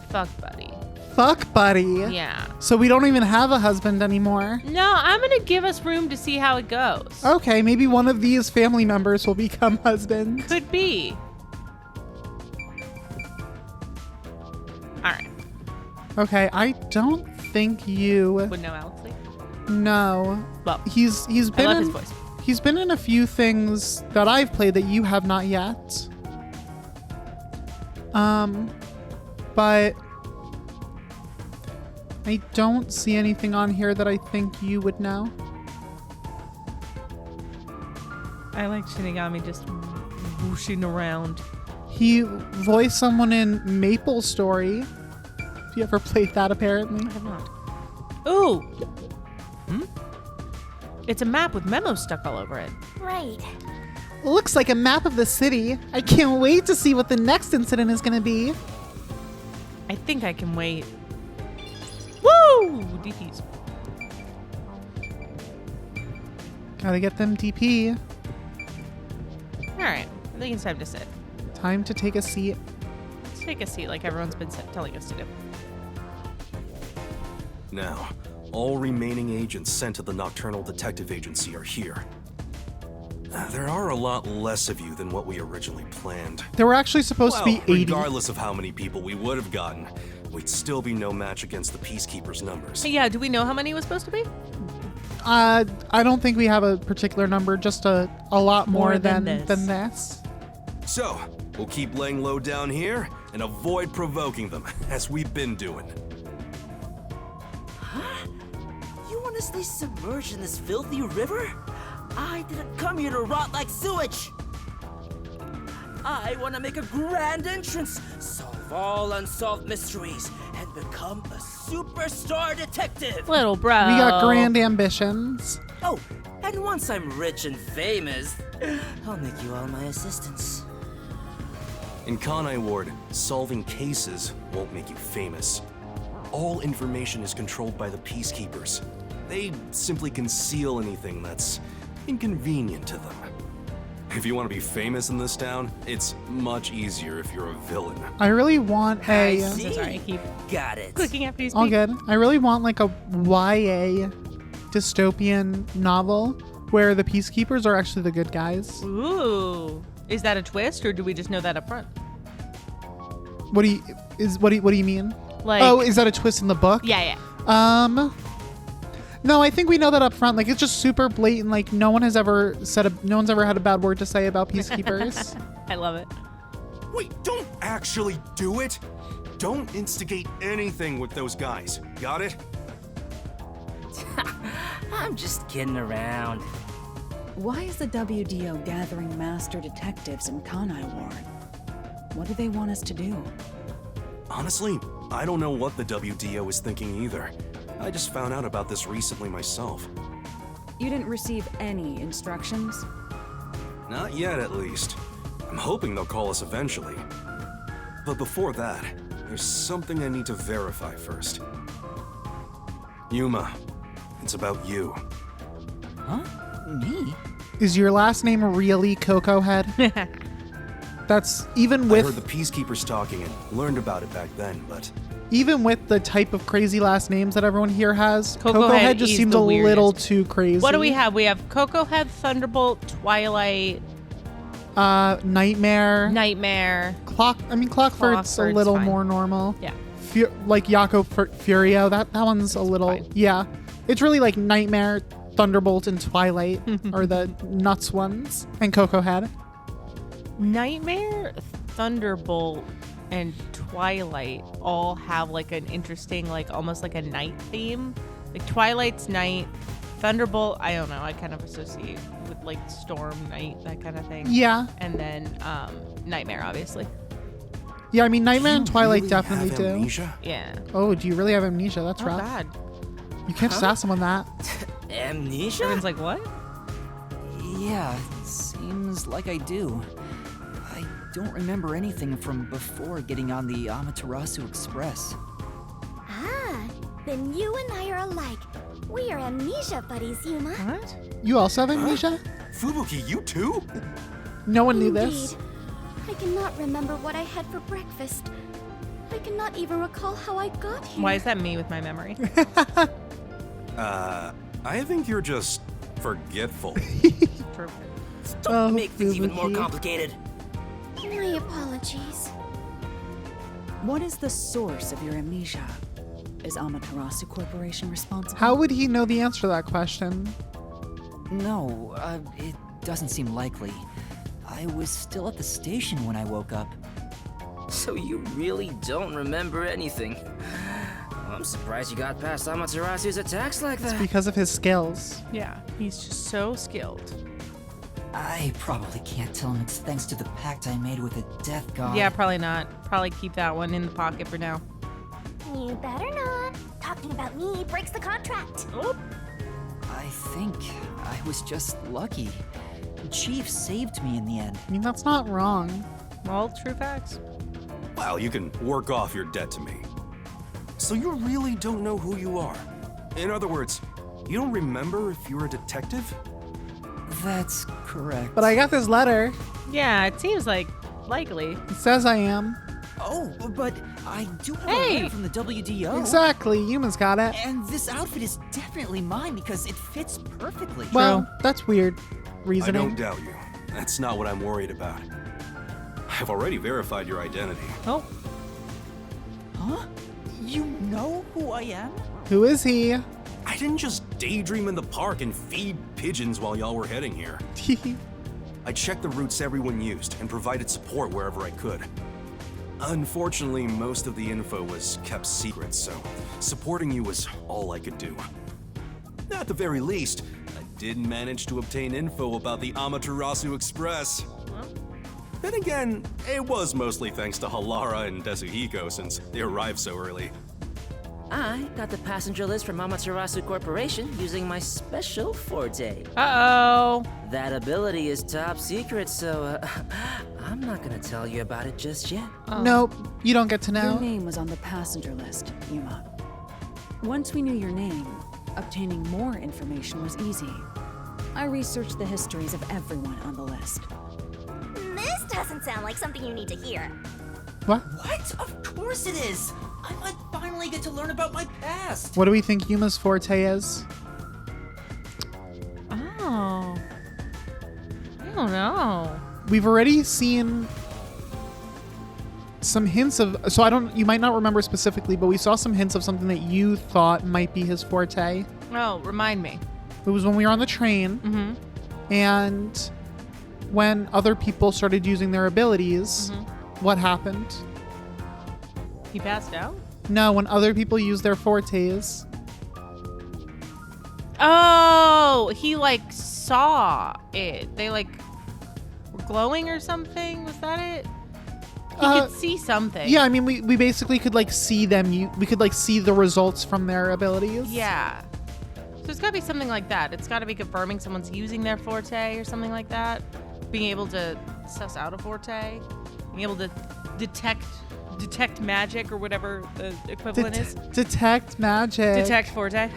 Fuck buddy. Fuck buddy. Yeah. So we don't even have a husband anymore. No, I'm gonna give us room to see how it goes. Okay, maybe one of these family members will become husband. Could be. Alright. Okay, I don't think you. Would know Alex Lee? No. Well, He's I been love in, his voice. He's been in a few things that I've played that you have not yet. But I don't see anything on here that I think you would know. I like Shinigami just whooshing around. He voiced someone in Maple Story. If you ever played that, apparently. I have not. Ooh! It's a map with memos stuck all over it. Right. Looks like a map of the city. I can't wait to see what the next incident is going to be. I think I can wait. Woo! DPs. Gotta get them DP. Alright, I think it's time to sit. Time to take a seat. Let's take a seat like everyone's been telling us to do. Now, All remaining agents sent to the Nocturnal Detective Agency are here. There are a lot less of you than what we originally planned. There were actually supposed to be 80. Regardless of how many people we would have gotten, we'd still be no match against the Peacekeepers' numbers. Yeah, do we know how many it was supposed to be? I don't think we have a particular number, just a lot more than than this. So, we'll keep laying low down here and avoid provoking them, as we've been doing. You want to stay submerged in this filthy river? I didn't come here to rot like sewage. I want to make a grand entrance, solve all unsolved mysteries, and become a superstar detective. Little bro. We got grand ambitions. Oh, and once I'm rich and famous, I'll make you all my assistants. In Kanai Ward, solving cases won't make you famous. All information is controlled by the Peacekeepers. They simply conceal anything that's inconvenient to them. If you want to be famous in this town, it's much easier if you're a villain. I really want I a... see. So sorry, I keep Got it. clicking after you speak. All good. I really want like a YA dystopian novel where the Peacekeepers are actually the good guys. Ooh. Is that a twist, or do we just know that up front? What do you mean? Like, Oh, is that a twist in the book? yeah. No, I think we know that up front. Like, it's just super blatant. Like, no one's ever had a bad word to say about Peacekeepers. I love it. Wait, don't actually do it! Don't instigate anything with those guys. Got it? I'm just kidding around. Why is the WDO gathering master detectives in Kanai Ward? What do they want us to do? Honestly, I don't know what the WDO is thinking either. I just found out about this recently myself. You didn't receive any instructions? Not yet, at least. I'm hoping they'll call us eventually. But before that, there's something I need to verify first. Yuma, it's about you. Huh? Me? Is your last name really Coco Head? That's even I with heard the Peacekeepers talking and learned about it back then, but even with the type of crazy last names that everyone here has, Coco Head just is seems the a little weirdest. too crazy. What do we have? We have Coco Head, Thunderbolt, Twilight, Nightmare. Clockford's Clockford's a little fine. more normal. Yeah. Like Yako Furio, that one's a little fine. yeah. It's really like Nightmare, Thunderbolt, and Twilight are the nuts ones, and Coco Head. Nightmare, Thunderbolt, and Twilight all have like an interesting, like almost like a night theme. Like Twilight's night, Thunderbolt, I don't know, I kind of associate with like storm, night, that kind of thing. Yeah. And then Nightmare, obviously. Yeah, I mean Nightmare Do and you Twilight really definitely have do. amnesia? Yeah. Oh, do you really have amnesia? That's Oh rough. God. You can't just ask someone that. Amnesia? Everyone's like, what? Yeah, seems like I do. I don't remember anything from before getting on the Amaterasu Express. Ah, then you and I are alike. We are amnesia buddies, Yuma. What? You also have amnesia? Fubuki, you too? No one knew Indeed. this. I cannot remember what I had for breakfast. I cannot even recall how I got here. Why is that me with my memory? I think you're just forgetful. True. Don't make things even more Fubuki. complicated. My apologies. What is the source of your amnesia? Is Amaterasu Corporation responsible? How would he know the answer to that question? No, it doesn't seem likely. I was still at the station when I woke up. So you really don't remember anything. Well, I'm surprised you got past Amaterasu's attacks like that. Because of his skills. Yeah, he's just so skilled. I probably can't tell him it's thanks to the pact I made with the death god. Yeah, probably not. Probably keep that one in the pocket for now. You better not. Talking about me breaks the contract. I think I was just lucky. Chief saved me in the end. I mean, that's not wrong. All true facts. Well, you can work off your debt to me. So you really don't know who you are? In other words, you don't remember if you're a detective? That's correct. But I got this letter. Yeah, it seems like likely. It says I am. Oh, but I do have a Hey! letter from the WDO. Exactly, Yuma's got it. And this outfit is definitely mine because it fits perfectly. Well, that's weird I reasoning. don't doubt you. That's not what I'm worried about. I've already verified your identity. Oh, Huh? You know who I am? Who is he? I didn't just daydream in the park and feed pigeons while y'all were heading here. I checked the routes everyone used and provided support wherever I could. Unfortunately, most of the info was kept secret, so supporting you was all I could do. At the very least, I did manage to obtain info about the Amaterasu Express. Then again, it was mostly thanks to Halara and Desuhiko since they arrived so early. I got the passenger list from Amaterasu Corporation using my special forte. uh-oh. That ability is top secret, so I'm not gonna tell you about it just yet. Nope, you don't get to Your know. name was on the passenger list, Yuma. Once we knew your name, obtaining more information was easy. I researched the histories of everyone on the list. This doesn't sound like something you need to hear. What? What? Of course it is! I might finally get to learn about my past! What do we think Yuma's forte is? Oh. I don't know. We've already seen some hints of, so I don't, you might not remember specifically, but we saw some hints of something that you thought might be his forte. Oh, remind me. It was when we were on the train, and when other people started using their abilities, what happened? He passed out? No, when other people used their fortes. Oh, he like saw it. They like were glowing or something. Was that it? He could see something. Yeah, I mean, we basically could like see them. We could like see the results from their abilities. Yeah. So it's got to be something like that. It's got to be confirming someone's using their forte or something like that. Being able to suss out a forte. Being able to detect magic or whatever the equivalent is. Detect magic. Detect forte.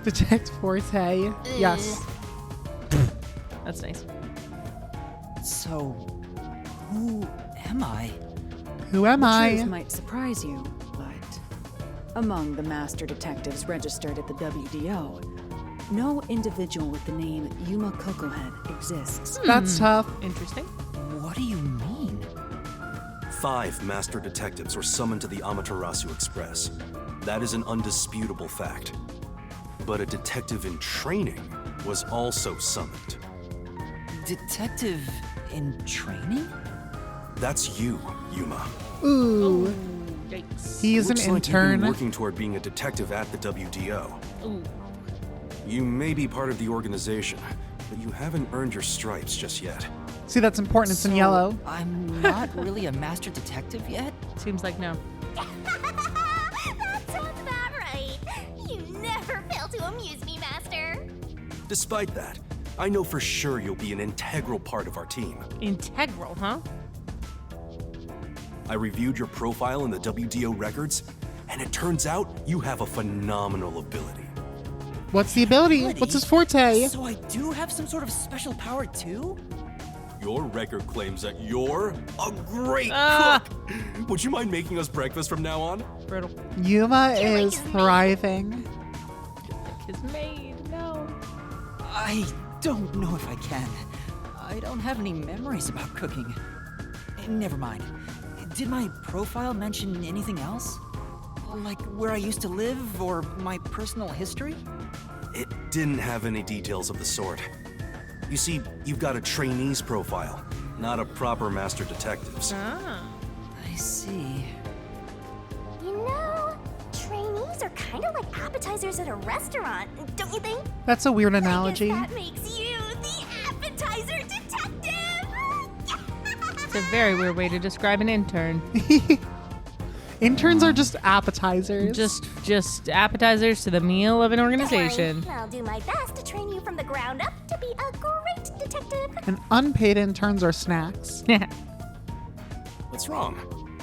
Detect forte. Yes. That's nice. So, who am I? Who am I? Truth might surprise you, but among the master detectives registered at the WDO, no individual with the name Yuma Kokohead exists. That's tough. Interesting. What do you mean? 5 master detectives were summoned to the Amaterasu Express. That is an undisputable fact. But a detective in training was also summoned. Detective in training? That's you, Yuma. Ooh. Yikes. He is an Looks like you've been intern. working toward being a detective at the WDO. Ooh. You may be part of the organization, but you haven't earned your stripes just yet. See, that's important. It's in So, yellow. I'm not really a master detective yet? Seems like no. That sounds about right. You never fail to amuse me, Master. Despite that, I know for sure you'll be an integral part of our team. Integral, huh? I reviewed your profile in the WDO records, and it turns out you have a phenomenal ability. What's the ability? Ability? What's his forte? So I do have some sort of special power too? Your record claims that you're a great Ah. cook. Would you mind making us breakfast from now on? Brutal. Yuma You're like is his maid. thriving. His maid, no. I don't know if I can. I don't have any memories about cooking. Never mind. Did my profile mention anything else? Like where I used to live or my personal history? It didn't have any details of the sort. You see, you've got a trainee's profile, not a proper master detective's. Ah. I see. You know, trainees are kind of like appetizers at a restaurant, don't you think? That's a weird I guess analogy. that makes you the appetizer detective. It's a very weird way to describe an intern. Interns are just appetizers. Just appetizers to the meal of an Don't worry, organization. I'll do my best to train you from the ground up to be a great detective. And unpaid interns are snacks. What's wrong?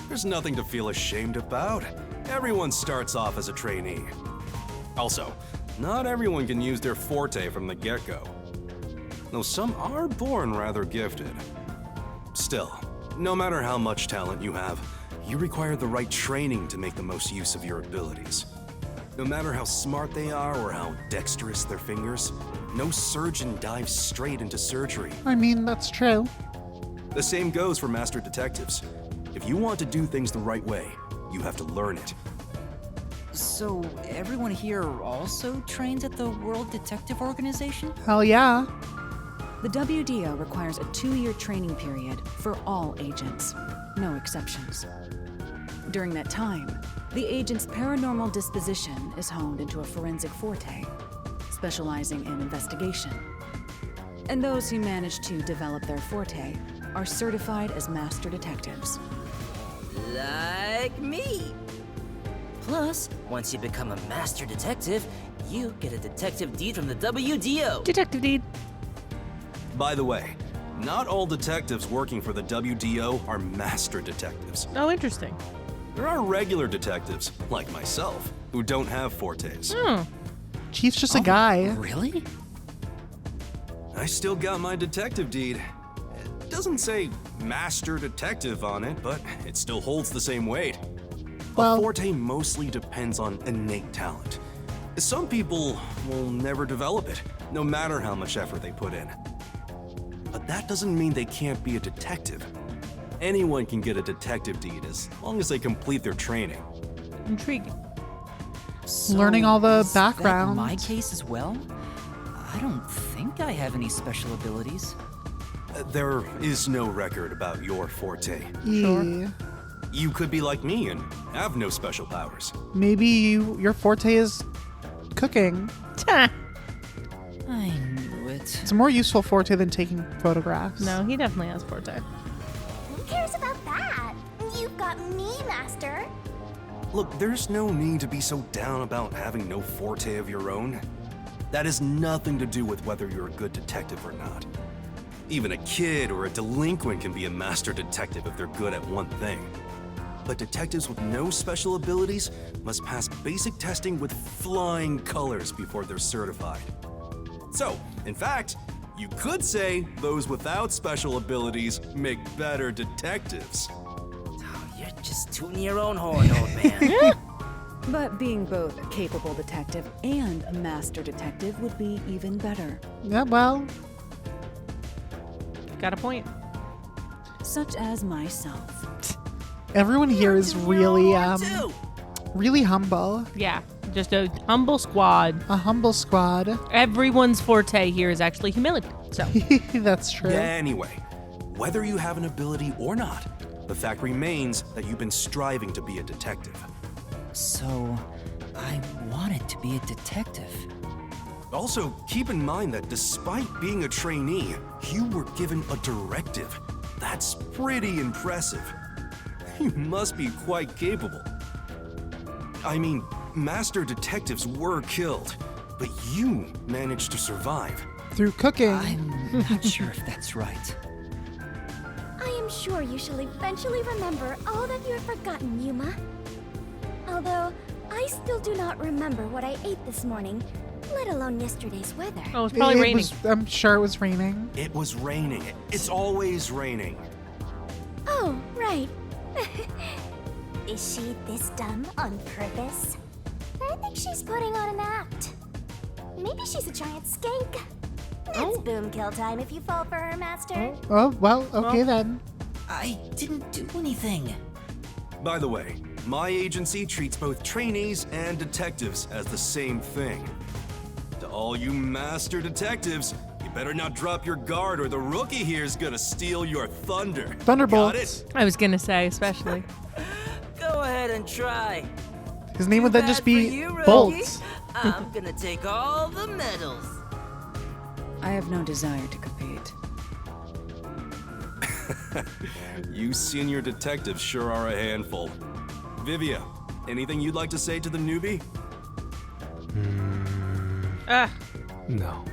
There's nothing to feel ashamed about. Everyone starts off as a trainee. Also, not everyone can use their forte from the get-go. Though some are born rather gifted. Still, no matter how much talent you have, You require the right training to make the most use of your abilities. No matter how smart they are or how dexterous their fingers, no surgeon dives straight into surgery. I mean, that's true. The same goes for master detectives. If you want to do things the right way, you have to learn it. So, everyone here also trains at the World Detective Organization? Hell yeah. The WDO requires a 2-year training period for all agents, no exceptions. During that time, the agent's paranormal disposition is honed into a forensic forte, specializing in investigation. And those who manage to develop their forte are certified as master detectives. Like me. Plus, once you become a master detective, you get a detective deed from the WDO. Detective deed. By the way, not all detectives working for the WDO are master detectives. Oh, interesting. There are regular detectives, like myself, who don't have fortes. Chief's just a guy. Really? I still got my detective deed. It doesn't say master detective on it, but it still holds the same weight. Well- A forte mostly depends on innate talent. Some people will never develop it, no matter how much effort they put in. But that doesn't mean they can't be a detective. Anyone can get a detective deed as long as they complete their training. Intriguing. So Learning all the is that background. my case as well? I don't think I have any special abilities. There is no record about your forte. Yeah. You could be like me and have no special powers. Maybe your forte is cooking. I knew it. It's a more useful forte than taking photographs. No, he definitely has forte. Who cares about that? You've got me, Master. Look, there's no need to be so down about having no forte of your own. That has nothing to do with whether you're a good detective or not. Even a kid or a delinquent can be a master detective if they're good at one thing. But detectives with no special abilities must pass basic testing with flying colors before they're certified. So, in fact, you could say those without special abilities make better detectives. Oh, you're just tooting your own horn, old man. But being both a capable detective and a master detective would be even better. Yeah, well, Got a point. Such as myself. everyone here is really, Too. really humble. Yeah, just a humble squad. A humble squad. Everyone's forte here is actually humility. So, That's true. Anyway, whether you have an ability or not, the fact remains that you've been striving to be a detective. So, I wanted to be a detective. Also, keep in mind that despite being a trainee, you were given a directive. That's pretty impressive. You must be quite capable. I mean, master detectives were killed, but you managed to survive. Through cooking. I'm not sure if that's right. I am sure you shall eventually remember all that you have forgotten, Yuma. Although, I still do not remember what I ate this morning, let alone yesterday's weather. oh, it's probably It raining. I'm sure it was raining. It was raining. It's always raining. Oh, right. Is she this dumb on purpose? I think she's putting on an act. Maybe she's a giant skank. It's boom kill time if you fall for her, Master. Oh, well, okay then. I didn't do anything. By the way, my agency treats both trainees and detectives as the same thing. To all you master detectives, you better not drop your guard or the rookie here's gonna steal your thunder. Thunderbolts. Got it? I was gonna say, especially. Go ahead and try. His name would then just Bad be for you, rookie. Bolts. I'm gonna take all the medals. I have no desire to compete. You senior detectives sure are a handful. Vivia, anything you'd like to say to the newbie? Ah, No,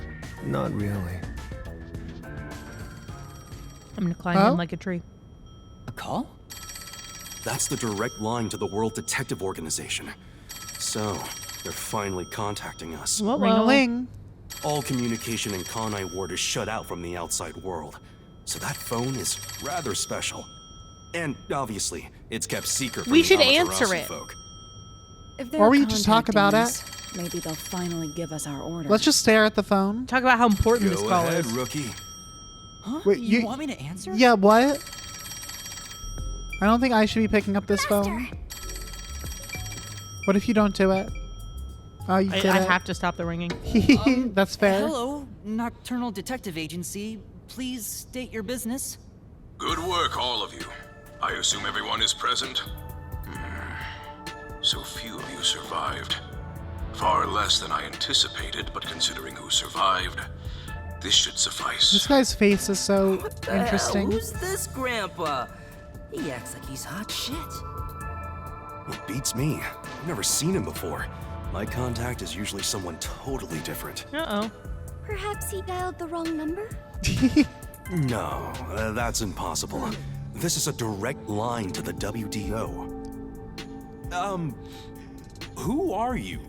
not really. I'm gonna climb Oh? in like a tree. A call? That's the direct line to the World Detective Organization. So, they're finally contacting us. Whoa, Ring a whoa. ling. All communication in Kanai Ward is shut out from the outside world, so that phone is rather special. And obviously, it's kept secret from We the should Amaterasu answer it. folk. If Or we just talk about it. contacting us, maybe they'll finally give us our order. Let's just stare at the phone. Talk about how important this Go call ahead, is. rookie. Huh? Wait, you you- want me to answer? Yeah, what? I don't think I should be picking up this phone. What if you don't do it? Oh, you I did it. have to stop the ringing. That's fair. Hello, Nocturnal Detective Agency. Please state your business. Good work, all of you. I assume everyone is present? So few of you survived. Far less than I anticipated, but considering who survived, this should suffice. This guy's face is so What the interesting. hell? Who's this grandpa? He acts like he's hot shit. It beats me. I've never seen him before. My contact is usually someone totally different. Uh-oh. Perhaps he dialed the wrong number? No, that's impossible. This is a direct line to the WDO. Who are you?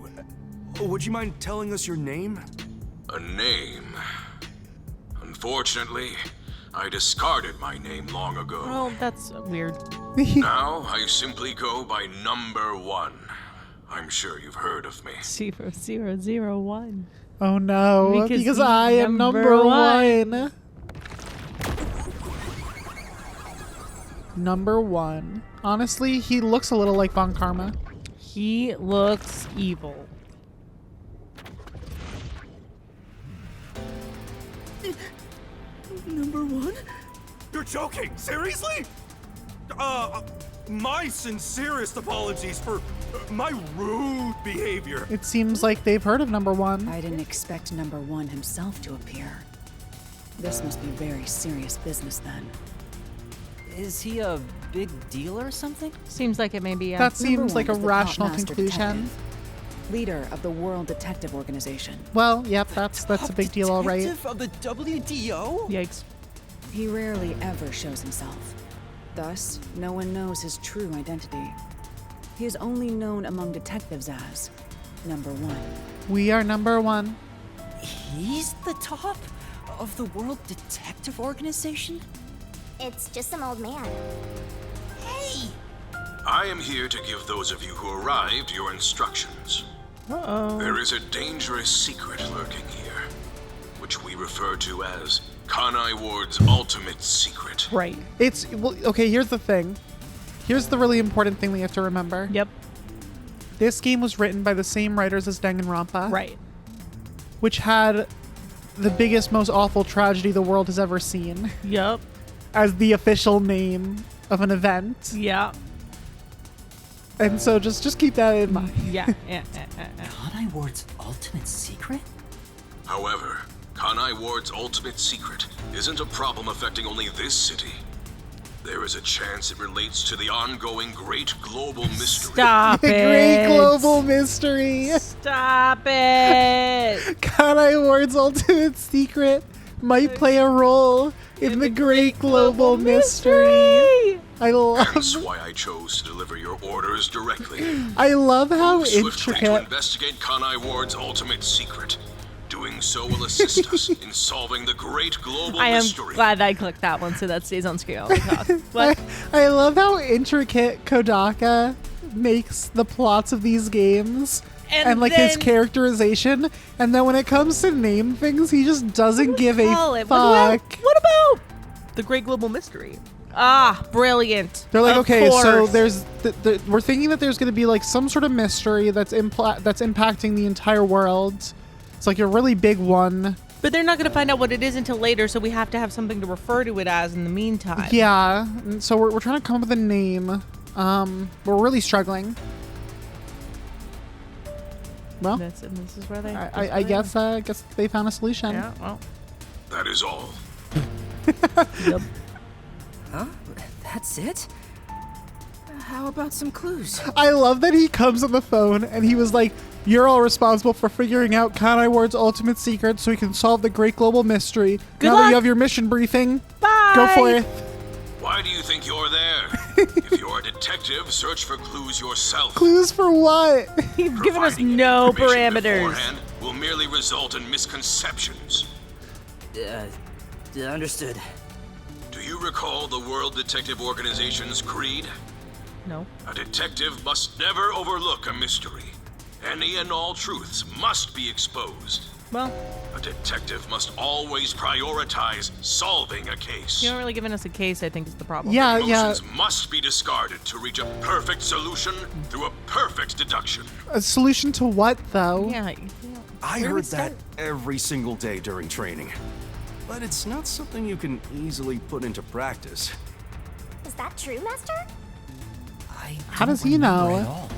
Would you mind telling us your name? A name. Unfortunately, I discarded my name long ago. Oh, that's weird. Now I simply go by number 1. I'm sure you've heard of me. 0001. Oh no, Because because he's I am number number one. one. Number one. Honestly, he looks a little like Von Karma. He looks evil. Number 1? You're joking? Seriously? My sincerest apologies for my rude behavior. It seems like they've heard of number one. I didn't expect number one himself to appear. This must be very serious business then. Is he a big deal or something? Seems like it may be. That Number seems one like a is the top rational master conclusion. detective, leader of the World Detective Organization. Well, yep, that's a big deal, all right. Detective of the WDO? Yikes. He rarely ever shows himself. Thus, no one knows his true identity. He is only known among detectives as number one. We are number one. He's the top of the World Detective Organization? It's just some old man. I am here to give those of you who arrived your instructions. Uh-oh. There is a dangerous secret lurking here, which we refer to as Kanai Ward's ultimate secret. Right. It's well, okay. Here's the thing. Here's the really important thing we have to remember. Yep. This game was written by the same writers as Danganronpa, Right. which had the biggest, most awful tragedy the world has ever seen Yep. as the official name of an event. Yeah. And so just keep that in mind. Yeah. Kanai Ward's ultimate secret? However, Kanai Ward's ultimate secret isn't a problem affecting only this city. There is a chance it relates to the ongoing great global mystery. Stop it. Great global mystery. Stop it. Kanai Ward's ultimate secret might play a role in the great global mystery. I Hence love why I chose to deliver your orders directly. how Move swiftly to intricate. investigate Kanai Ward's ultimate secret. Doing so will assist us in solving the great global I am mystery. glad I clicked that one so that stays on screen while we talk. What? I love how intricate Kodaka makes the plots of these games and like his then- characterization, and then when it comes to name things, he just doesn't give a Call it. fuck. What about the great global mystery? Ah, brilliant. They're like, Of okay, so course. there's we're thinking that there's going to be like some sort of mystery that's impacting the entire world. It's like a really big one. But they're not going to find out what it is until later, so we have to have something to refer to it as in the meantime. Yeah, and so we're trying to come up with a name. We're really struggling. Well, This is where they. I guess they found a solution. Yeah. Well. That is all. Yep. Huh? That's it? How about some clues? I love that he comes on the phone and he was like, "You're all responsible for figuring out Kanai Ward's ultimate secret, so we can solve the great global mystery. Good now that luck. you have your mission briefing, Bye. go for it." Why do you think you're there? If you're a detective, search for clues yourself. Clues for what? He's given us Providing no information parameters. beforehand will merely result in misconceptions. Understood. Do you recall the World Detective Organization's creed? No. A detective must never overlook a mystery. Any and all truths must be exposed. Well, A detective must always prioritize solving a case. you haven't really given us a case, I think, is the problem. Yeah, Emotions must be discarded to reach a perfect solution through a perfect deduction. A solution to what, though? Yeah. I Where do we heard that start? every single day during training. But it's not something you can easily put into practice. Is that true, Master? How does he remember know? at all.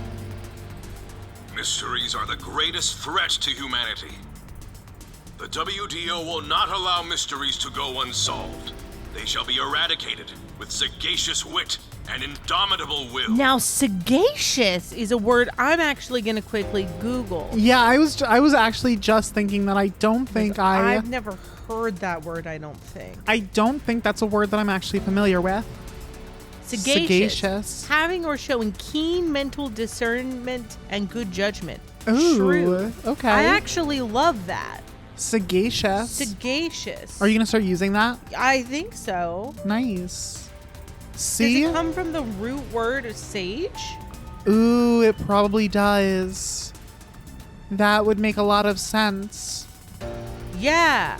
Mysteries are the greatest threat to humanity. The WDO will not allow mysteries to go unsolved. They shall be eradicated with sagacious wit and indomitable will. Now, sagacious is a word I'm actually going to quickly Google. Yeah, I was actually just thinking that I don't think I've never heard that word, I don't think. I don't think that's a word that I'm actually familiar with. Sagacious. Having or showing keen mental discernment and good judgment. Ooh, True. okay. I actually love that. Sagacious. Sagacious. Are you gonna start using that? I think so. Nice. Does See? it come from the root word of sage? Ooh, it probably does. That would make a lot of sense. Yeah.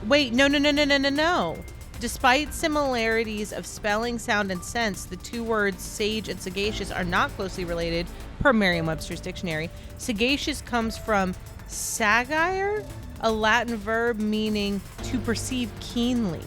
Wait, no. Despite similarities of spelling, sound, and sense, the two words sage and sagacious are not closely related, per Merriam-Webster's dictionary. Sagacious comes from sagire, a Latin verb meaning to perceive keenly.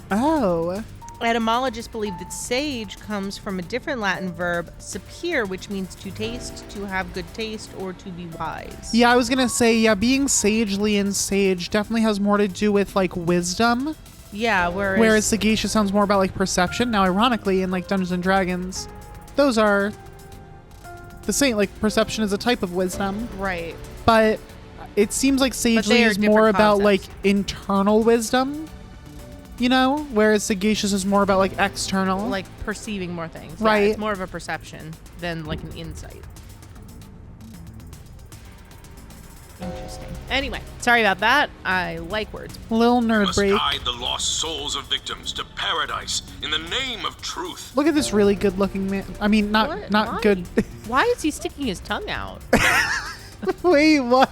Oh. Etymologists believe that sage comes from a different Latin verb, sapere, which means to taste, to have good taste, or to be wise. Yeah, I was gonna say, yeah, being sagely and sage definitely has more to do with like wisdom. Yeah, Whereas sagacious sounds more about like perception. Now, ironically, in like Dungeons and Dragons, those are the same. Like perception is a type of wisdom, right. but it seems like they sagely are is more different about like concepts. internal wisdom, you know, whereas sagacious is more about like external. Like perceiving more things. Right. Yeah, it's more of a perception than like an insight. Interesting. Anyway, sorry about that. I like words. Little You nerd must break. guide the lost souls of victims to paradise in the name of truth. Look at this really good-looking man. I mean, not What? not Why? good. Why is he sticking his tongue out? Wait, what?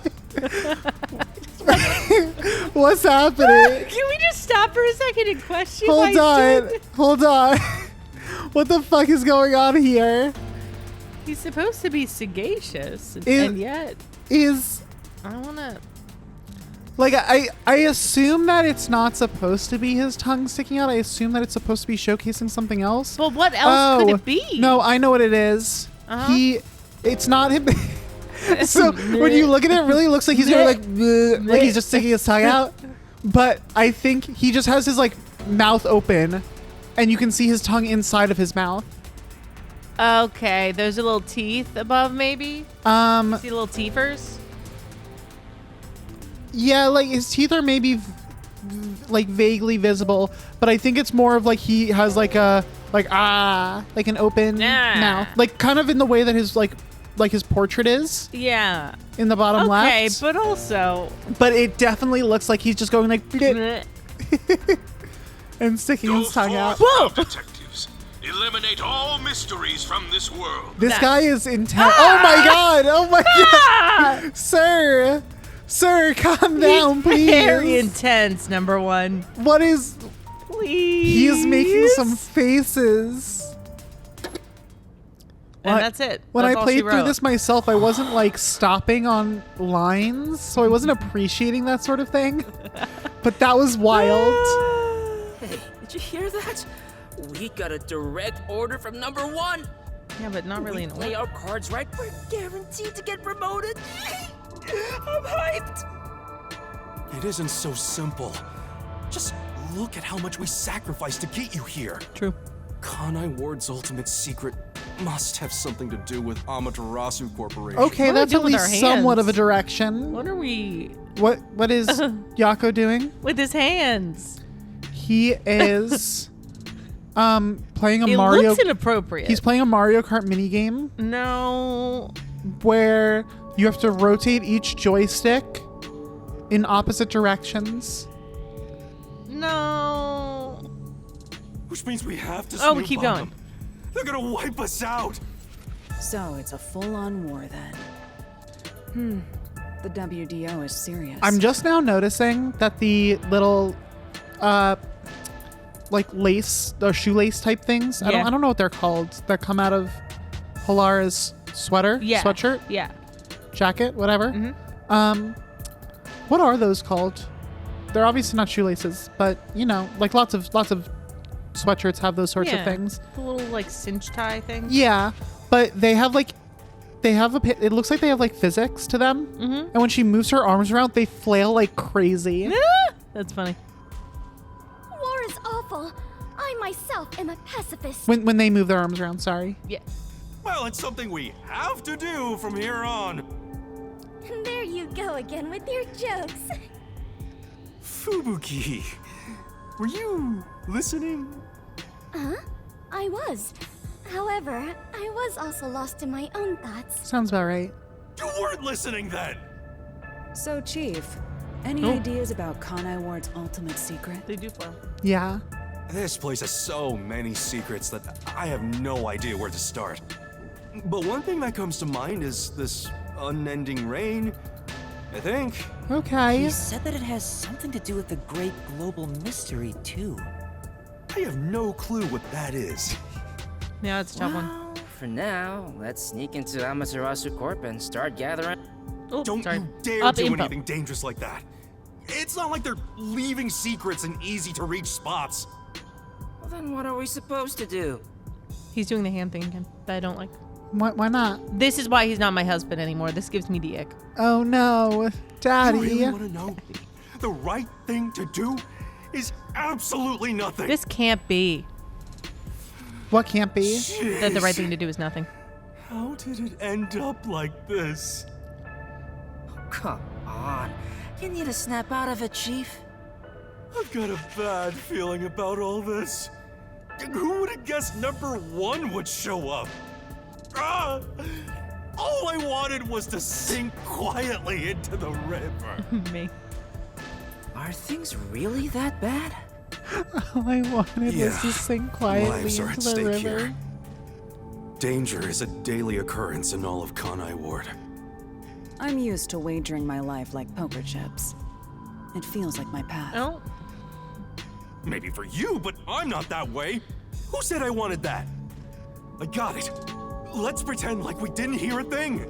What's happening? Can we just stop for a second and question why Hold he's on. doing Hold on. What the fuck is going on here? He's supposed to be sagacious, Is- and yet Is I want to. like I assume that it's not supposed to be his tongue sticking out. I assume that it's supposed to be showcasing something else. But what else could it be? No, I know what it is. Uh-huh. It's not him. So when you look at it, it really looks like he's going like "Bleh," like he's just sticking his tongue out. But I think he just has his like mouth open, and you can see his tongue inside of his mouth. Okay, those are little teeth above, maybe. See little teethers. Yeah, like his teeth are maybe like vaguely visible, but I think it's more of like he has like a like an open Ah. mouth, like kind of in the way that his like his portrait is Yeah. in the bottom Okay, left. but also. But it definitely looks like he's just going like "Bleh," Bleh. and sticking Go his tongue out. forth, now, detectives. Eliminate all mysteries from this world. This That- guy is intense. Oh my god! Oh my Ah! god, sir, calm down, please. Very intense, number one. What is? Please. He's making some faces. And What- that's it. When That's I all she played through wrote. this myself, I wasn't like stopping on lines, so I wasn't appreciating that sort of thing. But that was wild. Hey, did you hear that? We got a direct order from number one. Yeah, but not really We in play order. our cards right, we're guaranteed to get promoted. I'm hyped. It isn't so simple. Just look at how much we sacrificed to get you here. True. Kanai Ward's ultimate secret must have something to do with Amaterasu Corporation. Okay, What do we that's do at with our least somewhat of a hands? direction. What are we What is Yako doing? with his hands? He is playing a It Mario. looks inappropriate. He's playing a Mario Kart minigame No. where you have to rotate each joystick in opposite directions. No. Which means we have to Oh, we snoop keep on going. them. They're gonna wipe us out. So it's a full-on war then. The WDO is serious. I'm just now noticing that the little, like lace, the shoelace type things. Yeah. I don't know what they're called. That come out of Halara's sweater, Yeah. sweatshirt, Yeah. jacket, whatever. What are those called? They're obviously not shoelaces, but you know, like lots of sweatshirts have those sorts of Yeah. things. The little like cinch tie thing. Yeah, but they have it looks like they have like physics to them. And when she moves her arms around, they flail like crazy. That's funny. War is awful. I myself am a pacifist. When they move their arms around, sorry. Yeah. Well, it's something we have to do from here on. There you go again with your jokes. Fubuki, were you listening? I was. However, I was also lost in my own thoughts. Sounds about right. You weren't listening then. So, Chief, any ideas about Kanai Ward's ultimate secret? They do fly. Yeah. This place has so many secrets that I have no idea where to start. But one thing that comes to mind is this unending rain, I think. Okay. He said that it has something to do with the great global mystery, too. I have no clue what that is. Yeah, it's a tough one. Well, for now, let's sneak into Amaterasu Corp and start gathering. Oh, Don't sorry. you dare Up do info. anything dangerous like that. It's not like they're leaving secrets in easy-to-reach spots. Well, then what are we supposed to do? He's doing the hand thing again that I don't like. Why not? This is why he's not my husband anymore. This gives me the ick. Oh no, Daddy. You really want to know? The right thing to do is absolutely nothing. This can't be. What can't be? That the right thing to do is nothing. How did it end up like this? Come on. You need to snap out of it, Chief. I've got a bad feeling about all this. Who would have guessed number 1 would show up? Ah! All I wanted was to sink quietly into the river. Me. Are things really that bad? All I wanted was Yeah. to sink quietly Lives are into at the stake river. here. Danger is a daily occurrence in all of Kanai Ward. I'm used to wagering my life like poker chips. It feels like my path. Oh, Maybe for you, but I'm not that way. Who said I wanted that? I got it. Let's pretend like we didn't hear a thing.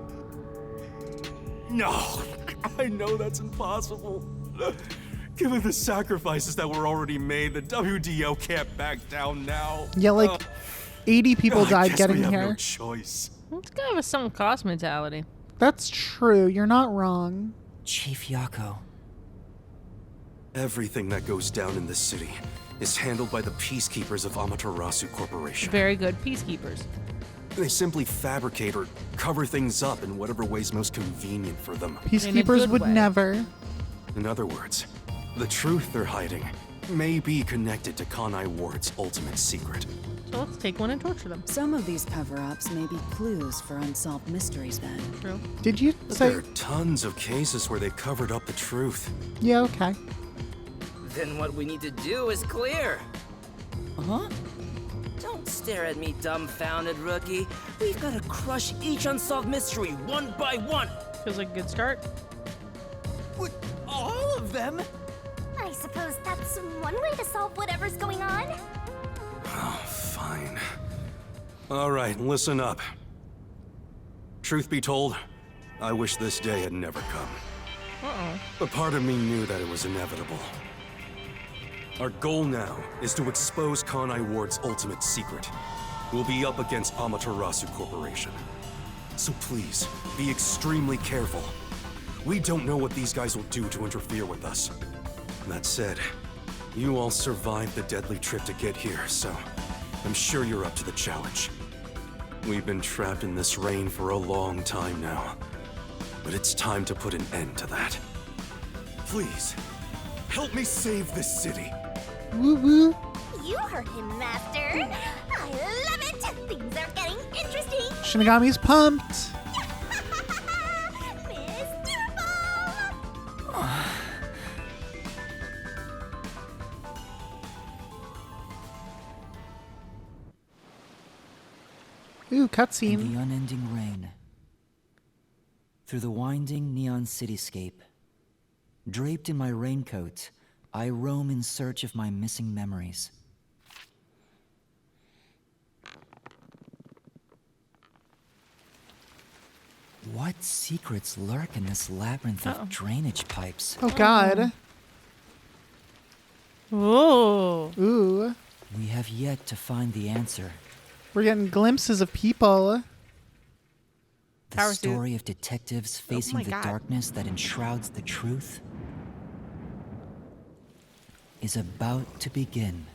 No, I know that's impossible. Given the sacrifices that were already made, the WDO can't back down now. Yeah, like 80 people I died guess getting we have here. no choice. it's kind of a sunk cost mentality. That's true. You're not wrong. Chief Yako. Everything that goes down in this city is handled by the peacekeepers of Amaterasu Corporation. Very good peacekeepers. They simply fabricate or cover things up in whatever way's most convenient for them. Peacekeepers good would way. never. In other words, the truth they're hiding may be connected to Kanai Ward's ultimate secret. So let's take one and torture them. Some of these cover-ups may be clues for unsolved mysteries then. True. Did you But say? there are tons of cases where they covered up the truth. Yeah, okay. Then what we need to do is clear. Huh? Don't stare at me, dumbfounded rookie. We've got to crush each unsolved mystery one by one. Feels like a good start. What? All of them? I suppose that's one way to solve whatever's going on. Oh, fine. All right, listen up. Truth be told, I wish this day had never come. Uh-oh. But part of me knew that it was inevitable. Our goal now is to expose Kanai Ward's ultimate secret. We'll be up against Amaterasu Corporation. So please, be extremely careful. We don't know what these guys will do to interfere with us. That said, you all survived the deadly trip to get here, so I'm sure you're up to the challenge. We've been trapped in this rain for a long time now, but it's time to put an end to that. Please, help me save this city. Woo woo. You heard him, Master. I love it. Things are getting interesting. Shinigami's pumped. Mr. Ball. Ooh, and cutscene. the unending rain. Through the winding neon cityscape, draped in my raincoat, I roam in search of my missing memories. What secrets lurk in this labyrinth of drainage pipes? Oh, God. Whoa. Ooh. We have yet to find the answer. We're getting glimpses of people. The Power suit. story of detectives facing my the God. darkness that enshrouds the truth is about to begin.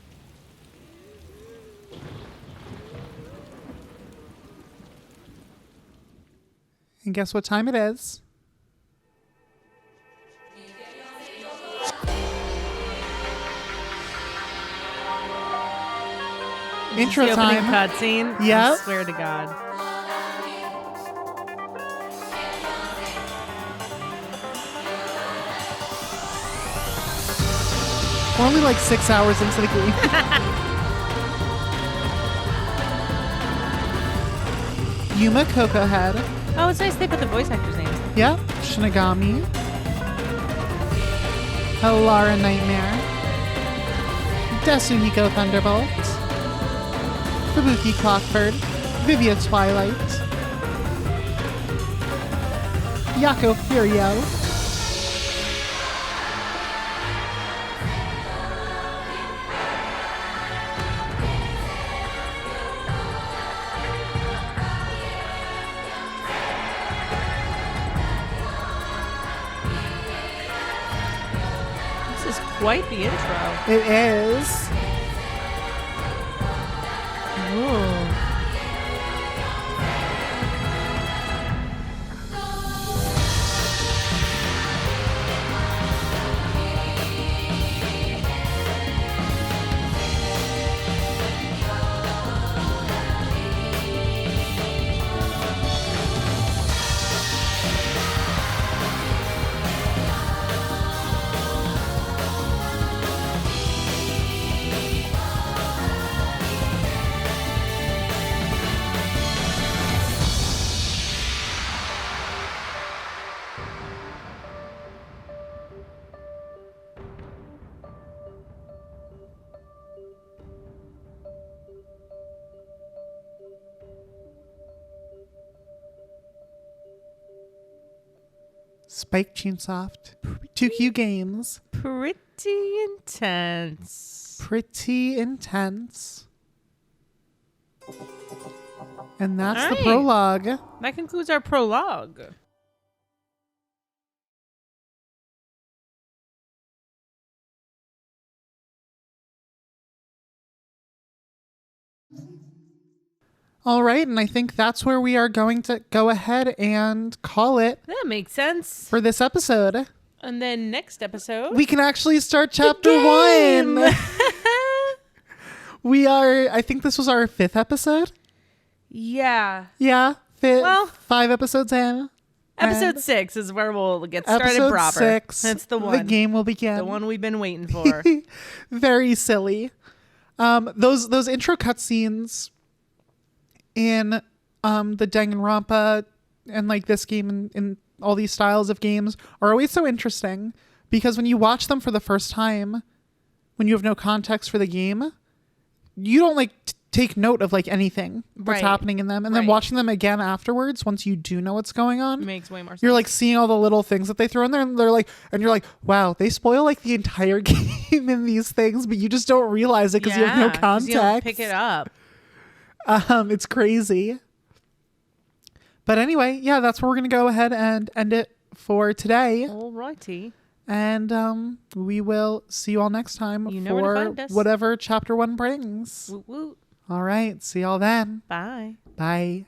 And guess what time it is? Intro The opening time. cutscene. Yep. I swear to God. We're only like 6 hours into the game. Yuma Coco Head. Oh, it's nice they put the voice actors' names. Yep. Shinigami. Alara Nightmare. Desuhiko Thunderbolt. Fubuki Clockford. Vivia Twilight. Yako Furio. This is quite the intro. It is. Ooh. Spike Chunsoft. 2Q Games. Pretty intense. Pretty intense. And that's the Alright. prologue. That concludes our prologue. All right, and I think that's where we are going to go ahead and call it That makes sense. for this episode. And then next episode, We can actually start chapter game. 1. I think this was our 5th episode. yeah. Yeah, Well, 5 episodes in. Episode And 6 is where we'll get started episode proper. 6. That's the one. The game will begin. The one we've been waiting for. Very silly. Those intro cutscenes in the Danganronpa and like this game and all these styles of games are always so interesting because when you watch them for the first time, when you have no context for the game, you don't like take note of like anything that's Right. happening in them, and then Right. watching them again afterwards, once you do know what's going on, Makes way more sense. you're like seeing all the little things that they throw in there, and you're like, wow, they spoil like the entire game in these things, but you just don't realize it because you have no 'cause context. You don't pick it up. It's crazy. But anyway, yeah, that's where we're gonna go ahead and end it for today. Alrighty. And we will see you all next time You know where to for find us. whatever chapter 1 brings. Woot woot. All right, see y'all then. Bye. Bye.